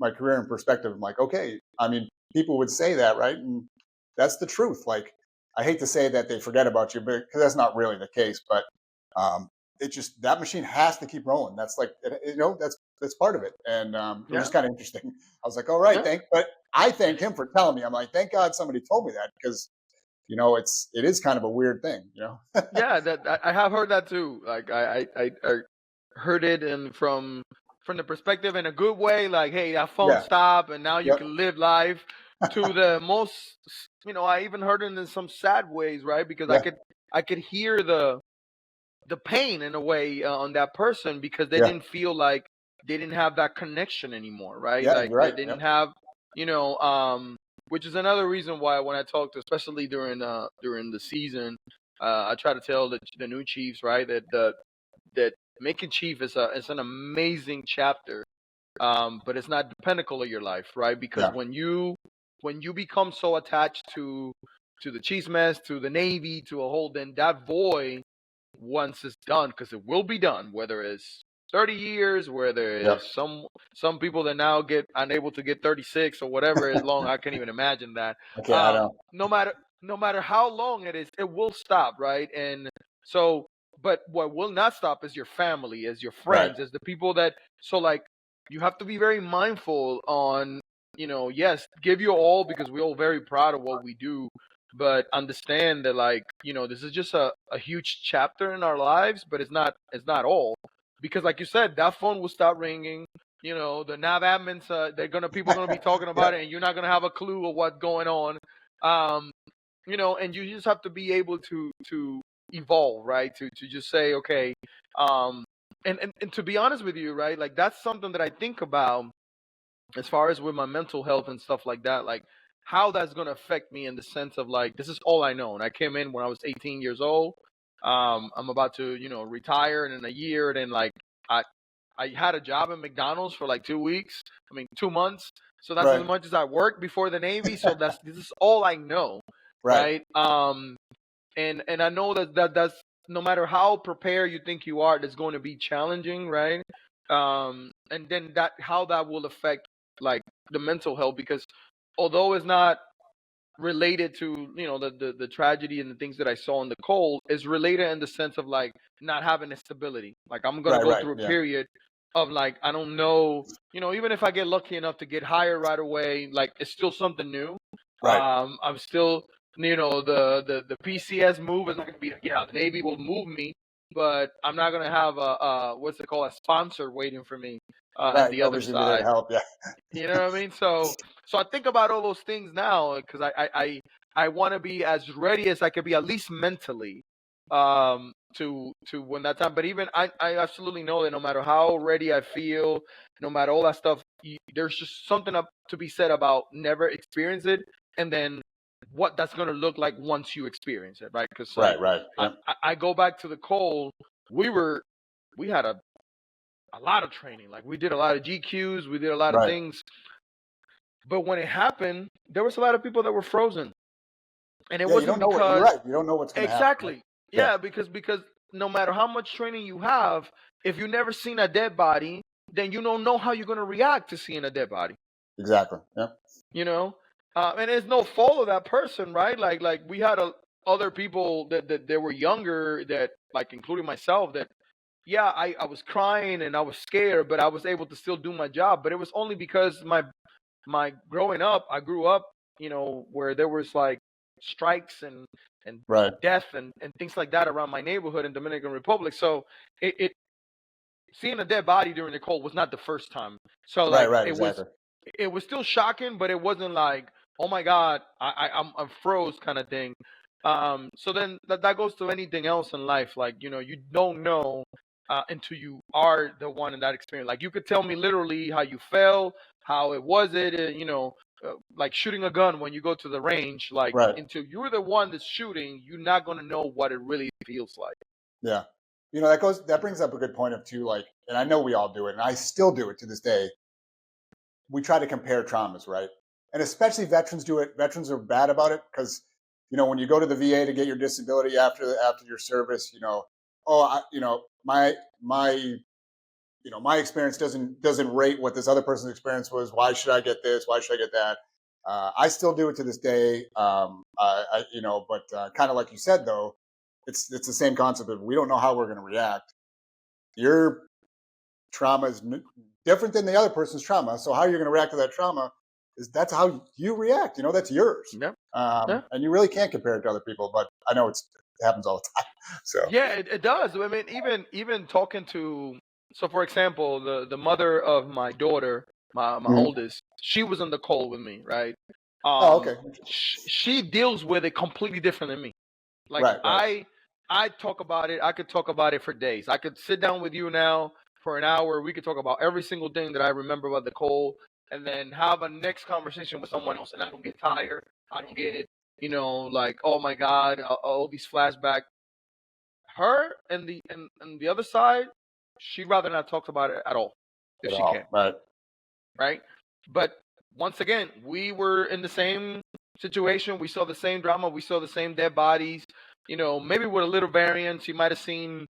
my career in perspective. I'm like, okay, I mean, people would say that, right? And that's the truth. Like, I hate to say that they forget about you, but because that's not really the case. But it just, that machine has to keep rolling. That's like, that's part of it. And it was kind of interesting. I was like, all right, but I thank him for telling me. I'm like, thank God somebody told me that, because it is kind of a weird thing, Yeah, that I have heard that too. Like I heard it, and from the perspective in a good way, like, hey, that phone stopped and now you can live life, to the most, I even heard it in some sad ways, right? Because I could hear the pain in a way on that person, because they didn't feel like they didn't have that connection anymore, right? Like right. They didn't have, which is another reason why when I talked, especially during the season, I try to tell the new chiefs, right, that making chief is an amazing chapter, but it's not the pinnacle of your life, right? Because when you become so attached to the chief's mess, to the Navy, to a whole, then that void, once it's done, because it will be done, whether it's 30 years, whether it's some people that now get unable to get 36 or whatever is long. I can't even imagine that. Okay, I know. No matter how long it is, it will stop, right? And so, but what will not stop is your family, as your friends, as the people that, so like, you have to be very mindful on, yes, give your all, because we're all very proud of what we do, but understand that, like, this is just a huge chapter in our lives, but it's not all, because like you said, that phone will start ringing. The nav admins, people are gonna be talking about it, and you're not gonna have a clue of what's going on. And you just have to be able to evolve, right? To just say, okay, and to be honest with you, right? Like, that's something that I think about as far as with my mental health and stuff like that, like how that's going to affect me, in the sense of, like, this is all I know. And I came in when I was 18 years old. I'm about to, retire in a year. And then, like, I had a job at McDonald's for like 2 weeks. 2 months. So that's as much as I worked before the Navy. So this is all I know. Right. And I know that's no matter how prepared you think you are, that's going to be challenging, right? And then how that will affect like the mental health, because although it's not related to the tragedy and the things that I saw in the Cole, is related in the sense of like not having a stability. Like I'm gonna Right, go right, through a yeah, period of like I don't know, even if I get lucky enough to get hired right away, like it's still something new. right, I'm still the PCS move is not gonna be the Navy will move me, but I'm not gonna have a what's it called, a sponsor waiting for me on right. the other Nobody's gonna be there to side. help. Yeah, You know what I mean? So I think about all those things now because I want to be as ready as I could be, at least mentally, to when that time. But even I absolutely know that no matter how ready I feel, no matter all that stuff, there's just something up to be said about never experience it, and then what that's gonna look like once you experience it, right? Because like right, right. I, Yeah, I go back to the Cole, we had a lot of training, like we did a lot of GQs, we did a lot of right. things. But when it happened, there was a lot of people that were frozen, and it Yeah, you wasn't don't know what you're because right. You don't know what's gonna happen. Right? exactly, Yeah, yeah, because no matter how much training you have, if you've never seen a dead body, then you don't know how you're gonna react to seeing a dead body. exactly. Yeah, You know, and it's no fault of that person, right? Like we had other people that they were younger, that like including myself, that yeah, I was crying and I was scared, but I was able to still do my job. But it was only because my growing up, I grew up, where there was like strikes and right. death and things like that around my neighborhood in Dominican Republic. So it seeing a dead body during the cold was not the first time. So Right, like right, it was exactly. it was still shocking, but it wasn't like, oh my God, I'm froze kind of thing. So then that goes to anything else in life. Like, you don't know until you are the one in that experience. Like you could tell me literally how you felt, how it was like shooting a gun when you go to the range. Like Right. until you're the one that's shooting, you're not gonna know what it really feels like. Yeah. That brings up a good point of too, like, and I know we all do it, and I still do it to this day. We try to compare traumas, right? And especially veterans do it. Veterans are bad about it because, when you go to the VA to get your disability after your service, oh, my experience doesn't rate what this other person's experience was. Why should I get this? Why should I get that? I still do it to this day. But kind of like you said though, it's the same concept of we don't know how we're going to react. Your trauma is different than the other person's trauma. So how you're going to react to that trauma that's how you react. That's yours. Yeah. Yeah. And you really can't compare it to other people. But I know it happens all the time. So Yeah, it does. I mean, even talking to, so for example, the mother of my daughter, my Mhm. oldest, she was in the call with me, right? Oh, okay. She deals with it completely different than me. Like Right, right. I talk about it. I could talk about it for days. I could sit down with you now for an hour. We could talk about every single thing that I remember about the call, and then have a next conversation with someone else, and I don't get tired. I don't get, like, oh my God, all these flashbacks. Her and the other side, she'd rather not talk about it at all if At she can, all. Right. right? But once again, we were in the same situation. We saw the same drama. We saw the same dead bodies. Maybe with a little variance. She might have seen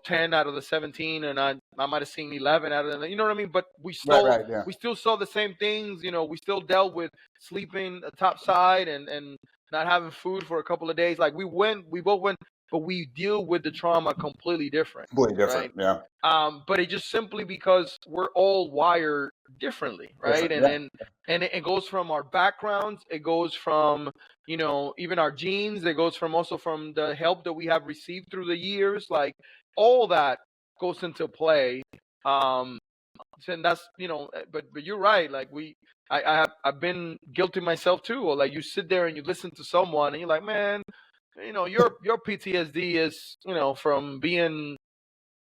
10 out of the 17, and I might have seen 11 out of them. You know what I mean? But we Right, still right. Yeah. we still saw the same things. We still dealt with sleeping topside and not having food for a couple of days. Like we both went, but we deal with the trauma completely different, Completely different. right? Yeah. But it just simply because we're all wired differently, right? Different. And Yeah. it goes from our backgrounds, it goes from even our genes, it goes from also from the help that we have received through the years, like all that goes into play. Um, and that's but you're right. Like I've been guilty myself too. Or like you sit there and you listen to someone and you're like, man, your PTSD is from being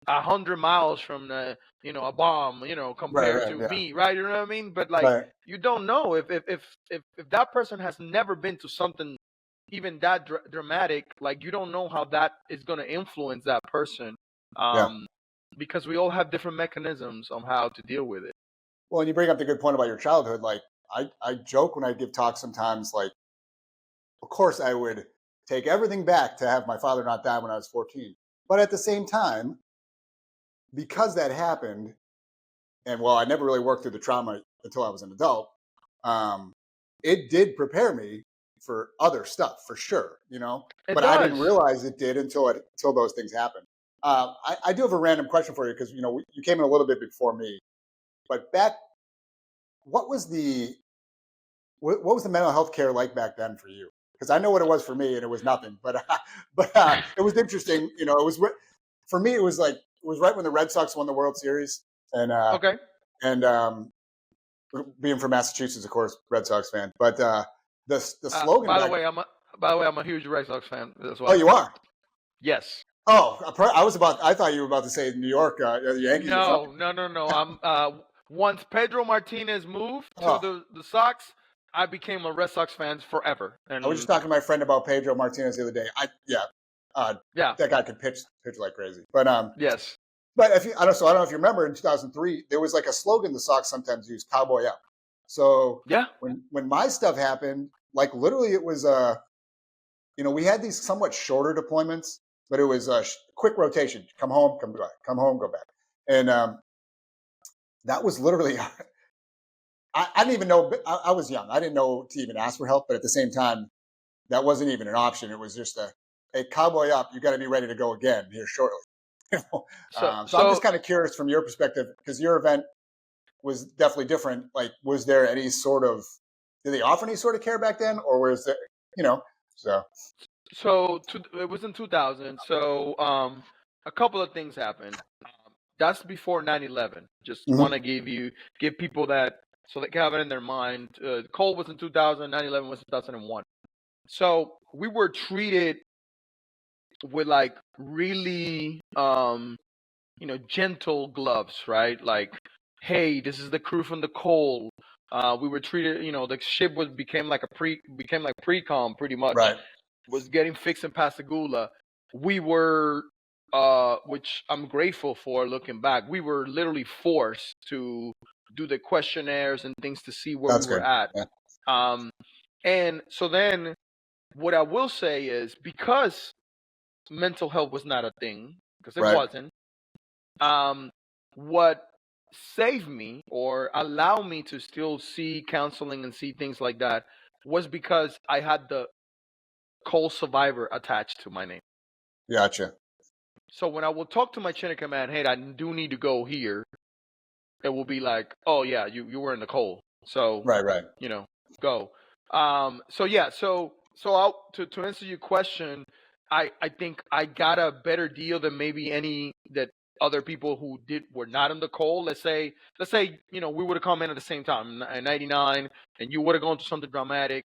100 miles from a bomb, Right, compared right. to Yeah. me, right? You know what I mean? But like Right. you don't know if that person has never been to something even that dramatic. Like you don't know how that is going to influence that person, Yeah. um, because we all have different mechanisms on how to deal with it. Well, and you bring up the good point about your childhood. Like I joke when I give talks sometimes, like, of course I would take everything back to have my father not die when I was 14. But at the same time, because that happened, and I never really worked through the trauma until I was an adult. It did prepare me for other stuff, for sure, It but I didn't does. realize it did until those things happened. I do have a random question for you because you came in a little bit before me, but what was the what was the mental health care like back then for you? Because I know what it was for me, and it was nothing. But it was interesting. For me. It was right when the Red Sox won the World Series, and Okay. and being from Massachusetts, of course, Red Sox fan. But the slogan By the back. way, I'm a huge Red Sox fan as well. Oh, you are. Yes. Oh, I thought you were about to say New York, the Yankees or something. No. I'm once Pedro Martinez moved to Oh. the Sox, I became a Red Sox fan forever. And I was just talking to my friend about Pedro Martinez the other day. yeah, That guy could pitch like crazy. But yes, but I don't know if you remember in 2003, there was like a slogan the Sox sometimes use, "Cowboy Up." So yeah, when my stuff happened, like literally it was we had these somewhat shorter deployments, but it was a quick rotation. Come home, come back, come home, go back. And that was literally, I didn't even know, I was young. I didn't know to even ask for help, but at the same time, that wasn't even an option. It was just a cowboy up. You got to be ready to go again here shortly. So So I'm just kind of curious from your perspective, because your event was definitely different. Like, was there any sort of, did they offer any sort of care back then, or was there, so it was in 2000. So a couple of things happened. That's before 9/11. Just want Mhm. to give people that so they can have it in their mind. Cole was in 2000, 9/11 was 2001. So we were treated with like really gentle gloves, right? Like, hey, this is the crew from the Cole. We were treated, the ship became like pre-com pretty much. Right. Was getting fixed in Pascagoula. We were which I'm grateful for looking back. We were literally forced to do the questionnaires and things to see where That's we were good. at. Yeah. And so then what I will say is because mental health was not a thing, because it Right. wasn't, what saved me or allowed me to still see counseling and see things like that was because I had the Cole survivor attached to my name. Gotcha. So when I will talk to my chain of command, hey, I do need to go here, it will be like, oh yeah, you were in the Cole, so Right. Go. To answer your question, I think I got a better deal than maybe any that other people who were not in the Cole. Let's say we would have come in at the same time in '99, and you would have gone through something dramatic.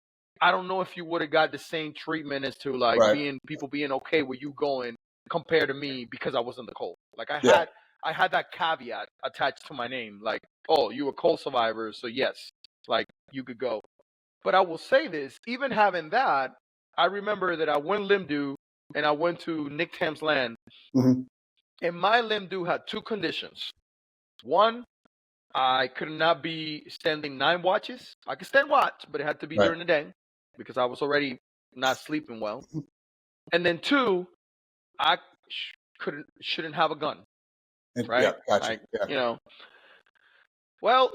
I don't know if you would have got the same treatment as to like Right. people being okay with you going compared to me because I was in the Cole. Like Yeah. I had that caveat attached to my name, like, oh, you were Cole survivor, so yes, like you could go. But I will say this, even having that, I remember that I went limbo and I went to Nick Tam's land. Mhm. And my limbo had two conditions. One, I could not be standing 9 watches. I could stand watch, but it had to be Right. during the day because I was already not sleeping well. And then two, I shouldn't have a gun, right? Yeah. Gotcha. Like, Yeah. Well,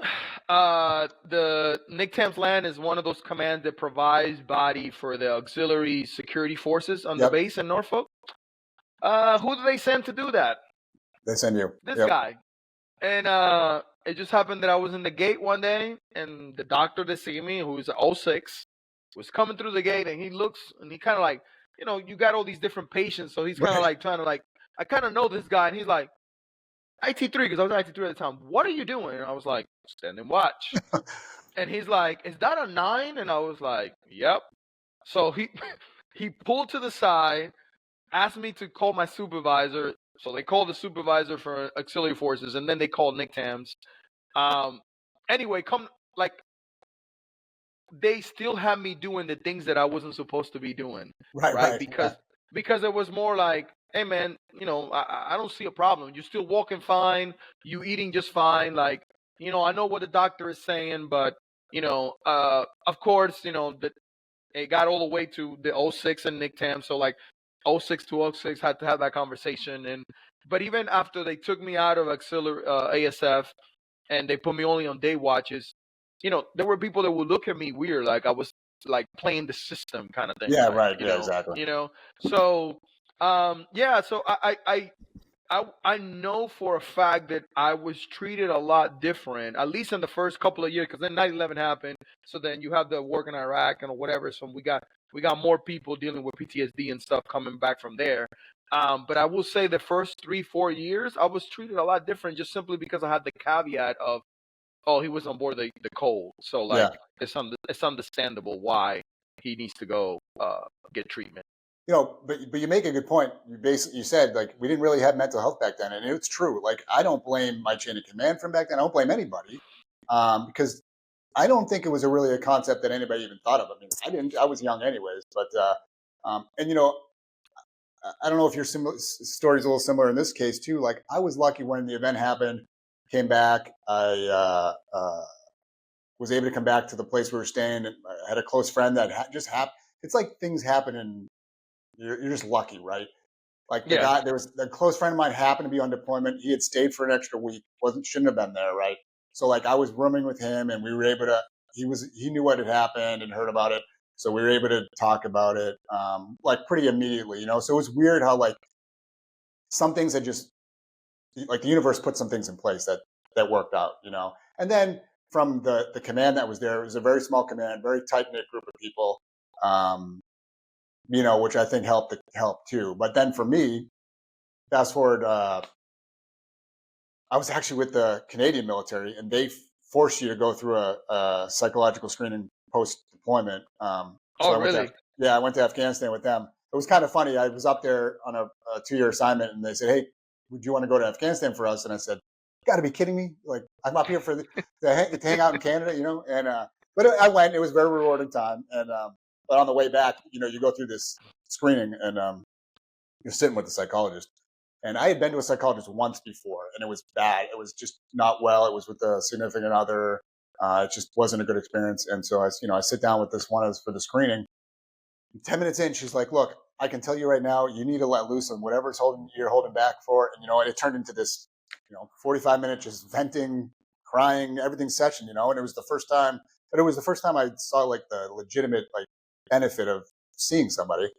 the Nick Tam's land is one of those commands that provides body for the auxiliary security forces on the Yep. base in Norfolk. Who do they send to do that? They send you. This Yep. guy. And it just happened that I was in the gate one day, and the doctor that see me, who's 06, was coming through the gate, and he looks, and he kind of like, you got all these different patients, so he's kind of Right. like trying to like, I kind of know this guy, and he's like, IT3, because I was IT3 at the time. What are you doing? And I was like, standing watch. And he's like, is that a 9? And I was like, yep. So he pulled to the side, asked me to call my supervisor. So they called the supervisor for auxiliary forces, and then they called Nick Tams. Anyway, they still have me doing the things that I wasn't supposed to be doing, Right. because it was more like, hey man, I don't see a problem. You're still walking fine. You eating just fine. Like, I know what the doctor is saying, but of course, that it got all the way to the 06 and Nick Tam. So like, '06 to '06 had to have that conversation. But even after they took me out of auxiliary ASF and they put me only on day watches, there were people that would look at me weird, like I was like playing the system kind of thing, Yeah, like right. Yeah, exactly. So yeah, so I know for a fact that I was treated a lot different, at least in the first couple of years, because then 9/11 happened. So then you have the war in Iraq and whatever. So we got more people dealing with PTSD and stuff coming back from there. But I will say the first 3-4 years, I was treated a lot different, just simply because I had the caveat of, oh, he was on board the Cole. So like Yeah. it's understandable why he needs to go get treatment. But you make a good point. You said, like, we didn't really have mental health back then, and it's true. Like, I don't blame my chain of command from back then. I don't blame anybody, because I don't think it was really a concept that anybody even thought of. I mean, I didn't. I was young anyways. But and I don't know if your story's a little similar in this case too. Like, I was lucky when the event happened, came back. I was able to come back to the place we were staying, and I had a close friend that just happened. It's like things happen, and you're just lucky, right? Like the Yeah. guy, there was a close friend of mine happened to be on deployment. He had stayed for an extra week, shouldn't have been there, right? So like I was rooming with him, and we were able to. He knew what had happened and heard about it, so we were able to talk about it, like pretty immediately, So it was weird how like some things had just like the universe put some things in place that worked out, And then from the command that was there, it was a very small command, very tight knit group of people. Which I think helped too. But then for me, fast forward, I was actually with the Canadian military, and they force you to go through a psychological screening post deployment. So Oh, I went really? I went to Afghanistan with them. It was kind of funny. I was up there on a 2-year assignment, and they said, "Hey, would you want to go to Afghanistan for us?" And I said, "Got to be kidding me! Like I'm up here to hang out in Canada, And but I went. It was a very rewarding time, and but on the way back, you go through this screening, and you're sitting with the psychologist. And I had been to a psychologist once before, and it was bad. It was just not well. It was with a significant other. It just wasn't a good experience. And so I sit down with this one as for the screening. 10 minutes in, she's like, "Look, I can tell you right now, you need to let loose on whatever's you're holding back for." And it turned into this, 45-minute just venting, crying, everything session. And it was the first time, but it was the first time I saw like the legitimate like benefit of seeing somebody.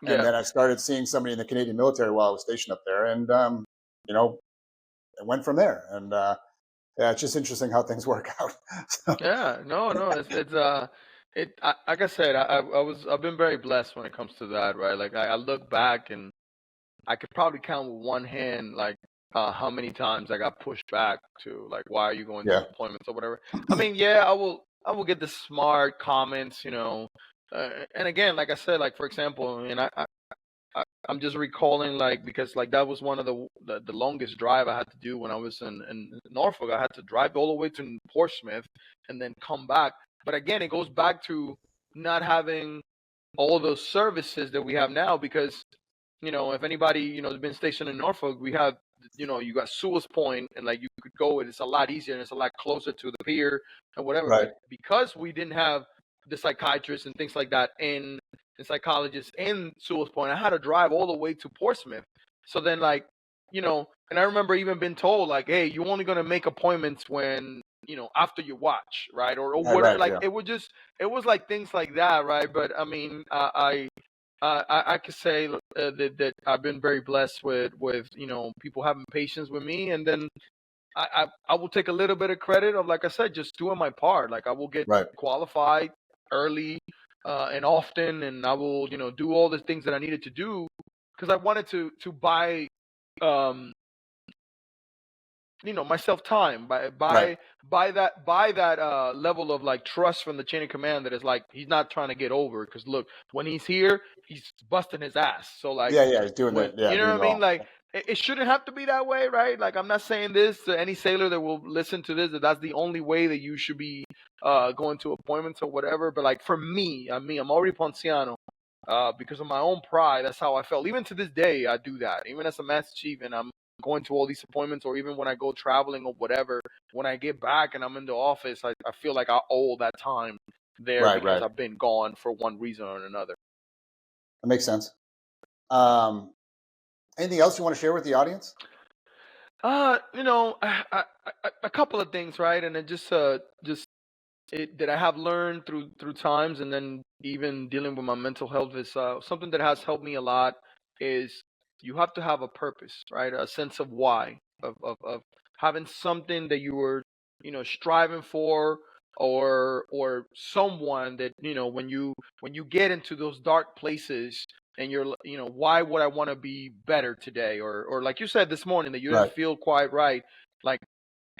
And Yeah. then I started seeing somebody in the Canadian military while I was stationed up there, and it went from there. And yeah, it's just interesting how things work out. So, Yeah, no, like I said, I've been very blessed when it comes to that, right? Like I look back and I could probably count with one hand, like how many times I got pushed back to, like, why are you going to yeah, deployments or whatever. I mean, yeah, I will get the smart comments, and again, like I said, like for example, I mean, I'm just recalling, like, because like that was one of the longest drive I had to do when I was in Norfolk. I had to drive all the way to Portsmouth and then come back. But again, it goes back to not having all those services that we have now, because if anybody has been stationed in Norfolk, we have you got Sewell's Point, and like you could go, and it's a lot easier and it's a lot closer to the pier and whatever. right, But because we didn't have the psychiatrists and things like that and psychologists in Sewell's Point, I had to drive all the way to Portsmouth. So then, like, and I remember even being told, like, hey, you're only gonna make appointments when after you watch, right? Or right, whatever. right, Like yeah, it was like things like that, right? But I mean, I could say that I've been very blessed with people having patience with me, and then I will take a little bit of credit of, like I said, just doing my part. Like I will get right, qualified early and often, and I will do all the things that I needed to do, because I wanted to buy um, myself time, by right. that level of like trust from the chain of command, that is like he's not trying to get over, because look, when he's here, he's busting his ass. So like, Yeah, yeah. He's doing when that. Yeah, what doing I it mean, all. like it shouldn't have to be that way, right? Like I'm not saying this to any sailor that will listen to this, that that's the only way that you should be going to appointments or whatever. But like for me, Amaury Ponciano, because of my own pride, that's how I felt. Even to this day, I do that. Even as a master chief, and I'm going to all these appointments, or even when I go traveling or whatever, when I get back and I'm in the office, I feel like I owe that time there, Right, because right. I've been gone for one reason or another. That makes sense. Anything else you want to share with the audience? A couple of things, right? And it just it that I have learned through times, and then even dealing with my mental health is something that has helped me a lot. Is you have to have a purpose, right? A sense of why, of having something that you were, striving for, or someone that when you get into those dark places, and why would I want to be better today, or like you said this morning that you didn't Right. feel quite right, like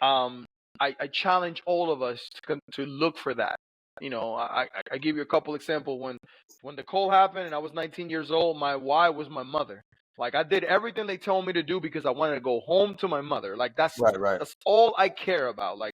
um, I challenge all of us to look for that. I give you a couple examples. When the Cole happened and I was 19 years old, my why was my mother. Like I did everything they told me to do because I wanted to go home to my mother. Like that's Right. Right. that's all I care about. Like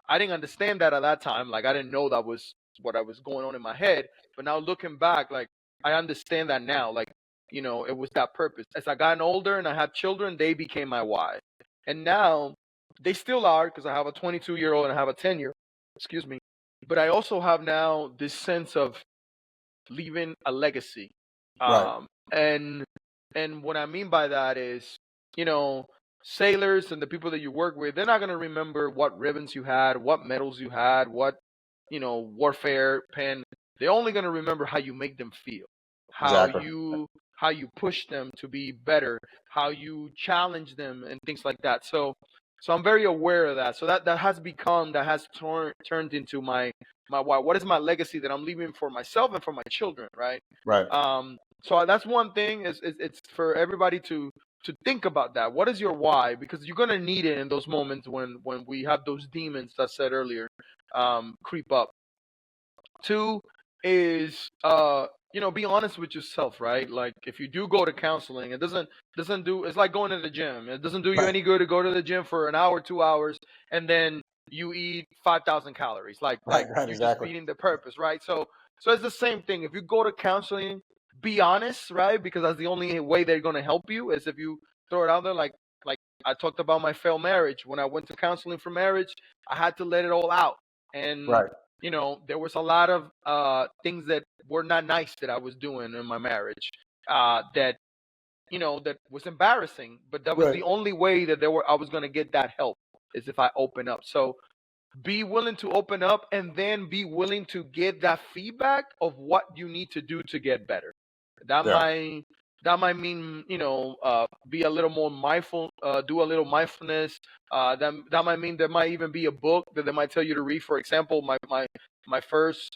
I didn't understand that at that time. Like I didn't know that was what I was going on in my head. But now looking back, like I understand that now. Like it was that purpose. As I gotten older and I had children, they became my why. And now they still are because I have a 22-year-old and I have a 10-year. Excuse me. But I also have now this sense of leaving a legacy. Right. And what I mean by that is, you know, sailors and the people that you work with, they're not gonna remember what ribbons you had, what medals you had, what warfare pen. They're only gonna remember how you make them feel, how Exactly. you how you push them to be better, how you challenge them, and things like that. So I'm very aware of that. So that has turned into my why. What is my legacy that I'm leaving for myself and for my children, right? Right. So that's one thing. It's for everybody to think about that. What is your why? Because you're gonna need it in those moments when we have those demons that I said earlier creep up. Two is be honest with yourself, right? Like if you do go to counseling, it doesn't do it's like going to the gym. It doesn't do you Right. any good to go to the gym for an hour, 2 hours, and then you eat 5,000 calories. Like Right. Right. you're just Exactly. beating the purpose, right? So it's the same thing. If you go to counseling, be honest, right? Because that's the only way they're gonna help you is if you throw it out there like I talked about my failed marriage. When I went to counseling for marriage, I had to let it all out. And Right. there was a lot of things that were not nice that I was doing in my marriage that was embarrassing, but that was Right. the only way that I was going to get that help is if I open up. So be willing to open up and then be willing to get that feedback of what you need to do to get better. That Yeah. might that might mean be a little more mindful, do a little mindfulness. That might mean there might even be a book that they might tell you to read. For example, my first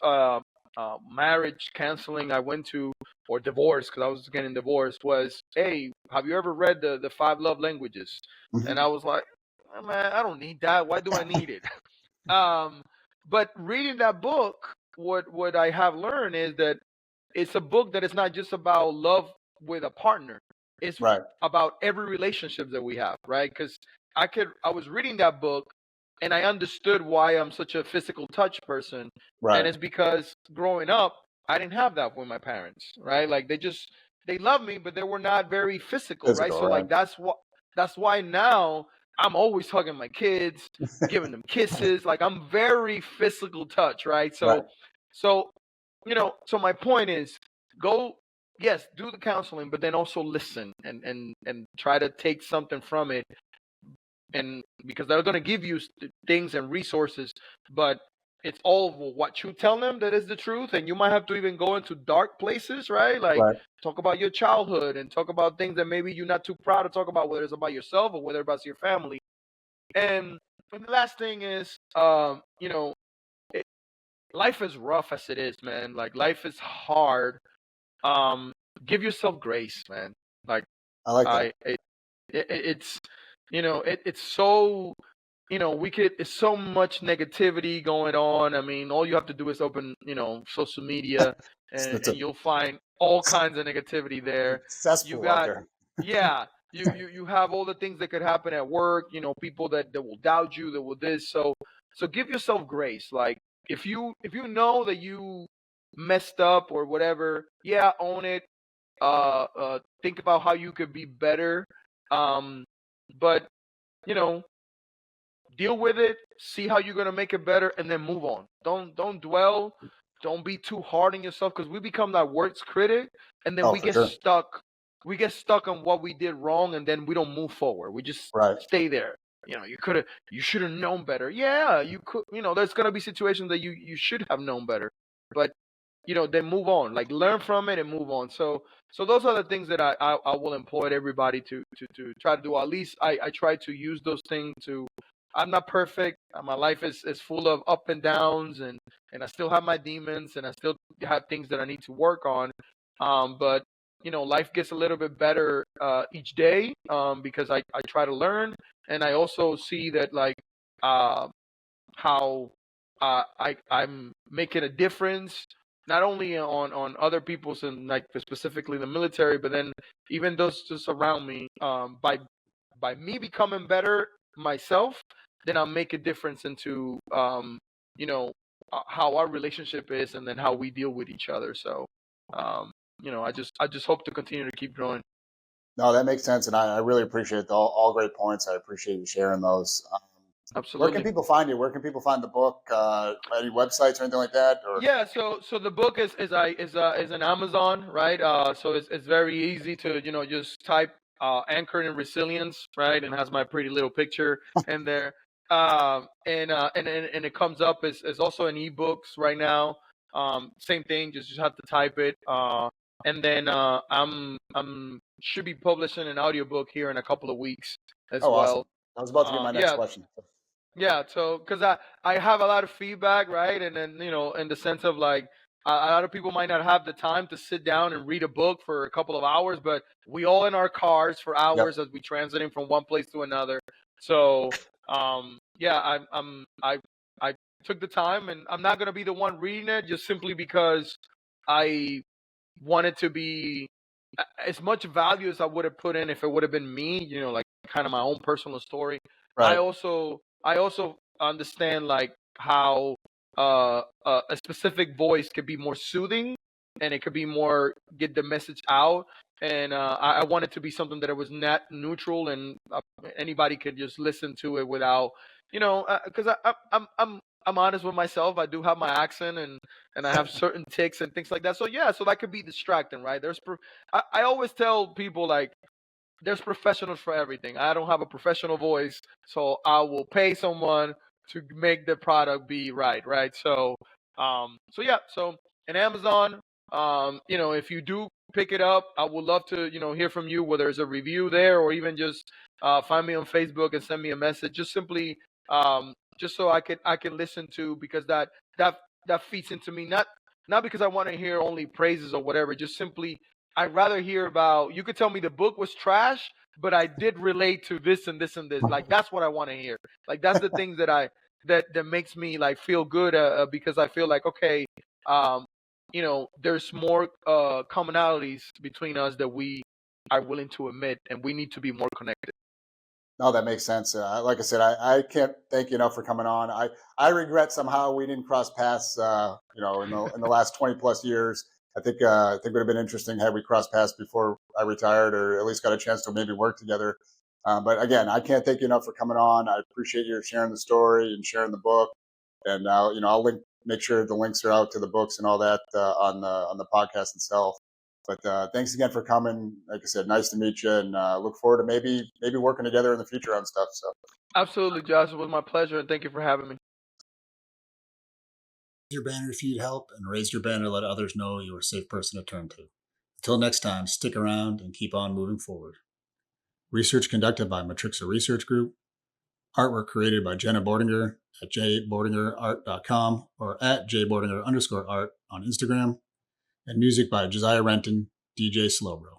marriage counseling I went to, or divorce, because I was getting divorced, was, hey, have you ever read the five love languages? And Mhm. I was like, "Oh, man, I don't need that. Why do I need it? Um, but reading that book, what I have learned is that it's a book that is not just about love with a partner. It's Right. about every relationship that we have, right? Because I was reading that book and I understood why I'm such a physical touch person. And Right. it's because growing up, I didn't have that with my parents, right? Like they loved me, but they were not very physical, right? Physical. So Right. like that's why now I'm always hugging my kids, giving them kisses. Like I'm very physical touch, right? Right. So so my point is go, yes, do the counseling, but then also listen and try to take something from it. And because they're going to give you things and resources, but it's all what you tell them that is the truth. And you might have to even go into dark places, right? Like Right. talk about your childhood and talk about things that maybe you're not too proud to talk about, whether it's about yourself or whether it's about your family. And the last thing is, it, life is rough as it is, man. Like life is hard. um Give yourself grace, man. Like I like that. I it's it's so we could it's so much negativity going on. I mean, all you have to do is open social media, and, It's a and you'll find all kinds of negativity there. You cesspool out got there. Yeah, you have all the things that could happen at work, people that will doubt you, that will this. So give yourself grace. Like if you know that you messed up or whatever, yeah, own it. Think about how you could be better. But you know, deal with it, see how you're gonna make it better, and then move on. Don't dwell. Don't be too hard on yourself, because we become that worst critic, and then Oh, we for get sure. stuck we get stuck on what we did wrong, and then we don't move forward. We just Right. stay there. You should have known better. Yeah, you could. There's gonna be situations that you should have known better, but then move on. Like, learn from it and move on. So those are the things that I will employ everybody to try to do. At least I try to use those things to. I'm not perfect. My life is full of up and downs, and I still have my demons, and I still have things that I need to work on. But life gets a little bit better each day, because I try to learn, and I also see that, like, how I'm making a difference, not only on other people's, and like specifically the military, but then even those just around me, by me becoming better myself, then I'll make a difference into how our relationship is, and then how we deal with each other. So I just hope to continue to keep growing. No, that makes sense, and I really appreciate all great points. I appreciate you sharing those. Where can Absolutely. people find you? Where can people find the book? Any websites or anything like that? Or Yeah, so the book is an Amazon, right? So it's very easy to just type anchored in resilience, right, and has my pretty little picture in there. And it comes up as also in ebooks right now. Same thing, just have to type it. And then I'm should be publishing an audiobook here in a couple of weeks as oh, awesome! well. That was about to be my next Yeah, question. yeah, so because I have a lot of feedback, right? And then, in the sense of, like, a lot of people might not have the time to sit down and read a book for a couple of hours, but we all in our cars for Yep. hours as we transiting from one place to another. So, yeah, I took the time, and I'm not gonna be the one reading it, just simply because I wanted to be as much value as I would have put in if it would have been me, like, kind of my own personal story. I Right. also I also understand, like, how a specific voice could be more soothing, and it could be more get the message out. And I want it to be something that it was net neutral, and anybody could just listen to it without, because I'm honest with myself. I do have my accent, and I have certain tics and things like that. So yeah, so that could be distracting, right? I always tell people, like, there's professionals for everything. I don't have a professional voice, so I will pay someone to make the product be right, right? So yeah, so in Amazon, if you do pick it up, I would love to, hear from you, whether it's a review there, or even just find me on Facebook and send me a message, just simply, just so I can listen to, because that feeds into me, not because I want to hear only praises or whatever, just simply I'd rather hear about. You could tell me the book was trash, but I did relate to this and this and this. Like, that's what I want to hear. Like, that's the things that makes me, like, feel good, because I feel like, okay, um, there's more commonalities between us that we are willing to admit, and we need to be more connected. No, that makes sense. Like I said, I can't thank you enough for coming on. I regret somehow we didn't cross paths. In the last 20 plus years, I think it would have been interesting had we crossed paths before I retired, or at least got a chance to maybe work together. But again, I can't thank you enough for coming on. I appreciate you sharing the story and sharing the book. And I'll make sure the links are out to the books and all that on the podcast itself. But thanks again for coming. Like I said, nice to meet you, and look forward to maybe working together in the future on stuff. So Absolutely, Josh. It was my pleasure, and thank you for having me. Your banner if you need help, and raise your banner to let others know you're a safe person to turn to. Until next time, stick around and keep on moving forward. Research conducted by Matrixa Research Group. Artwork created by Jenna Bordinger at jbordingerart.com or at jbordinger_art on Instagram. And music by Josiah Renton, DJ Slowbro.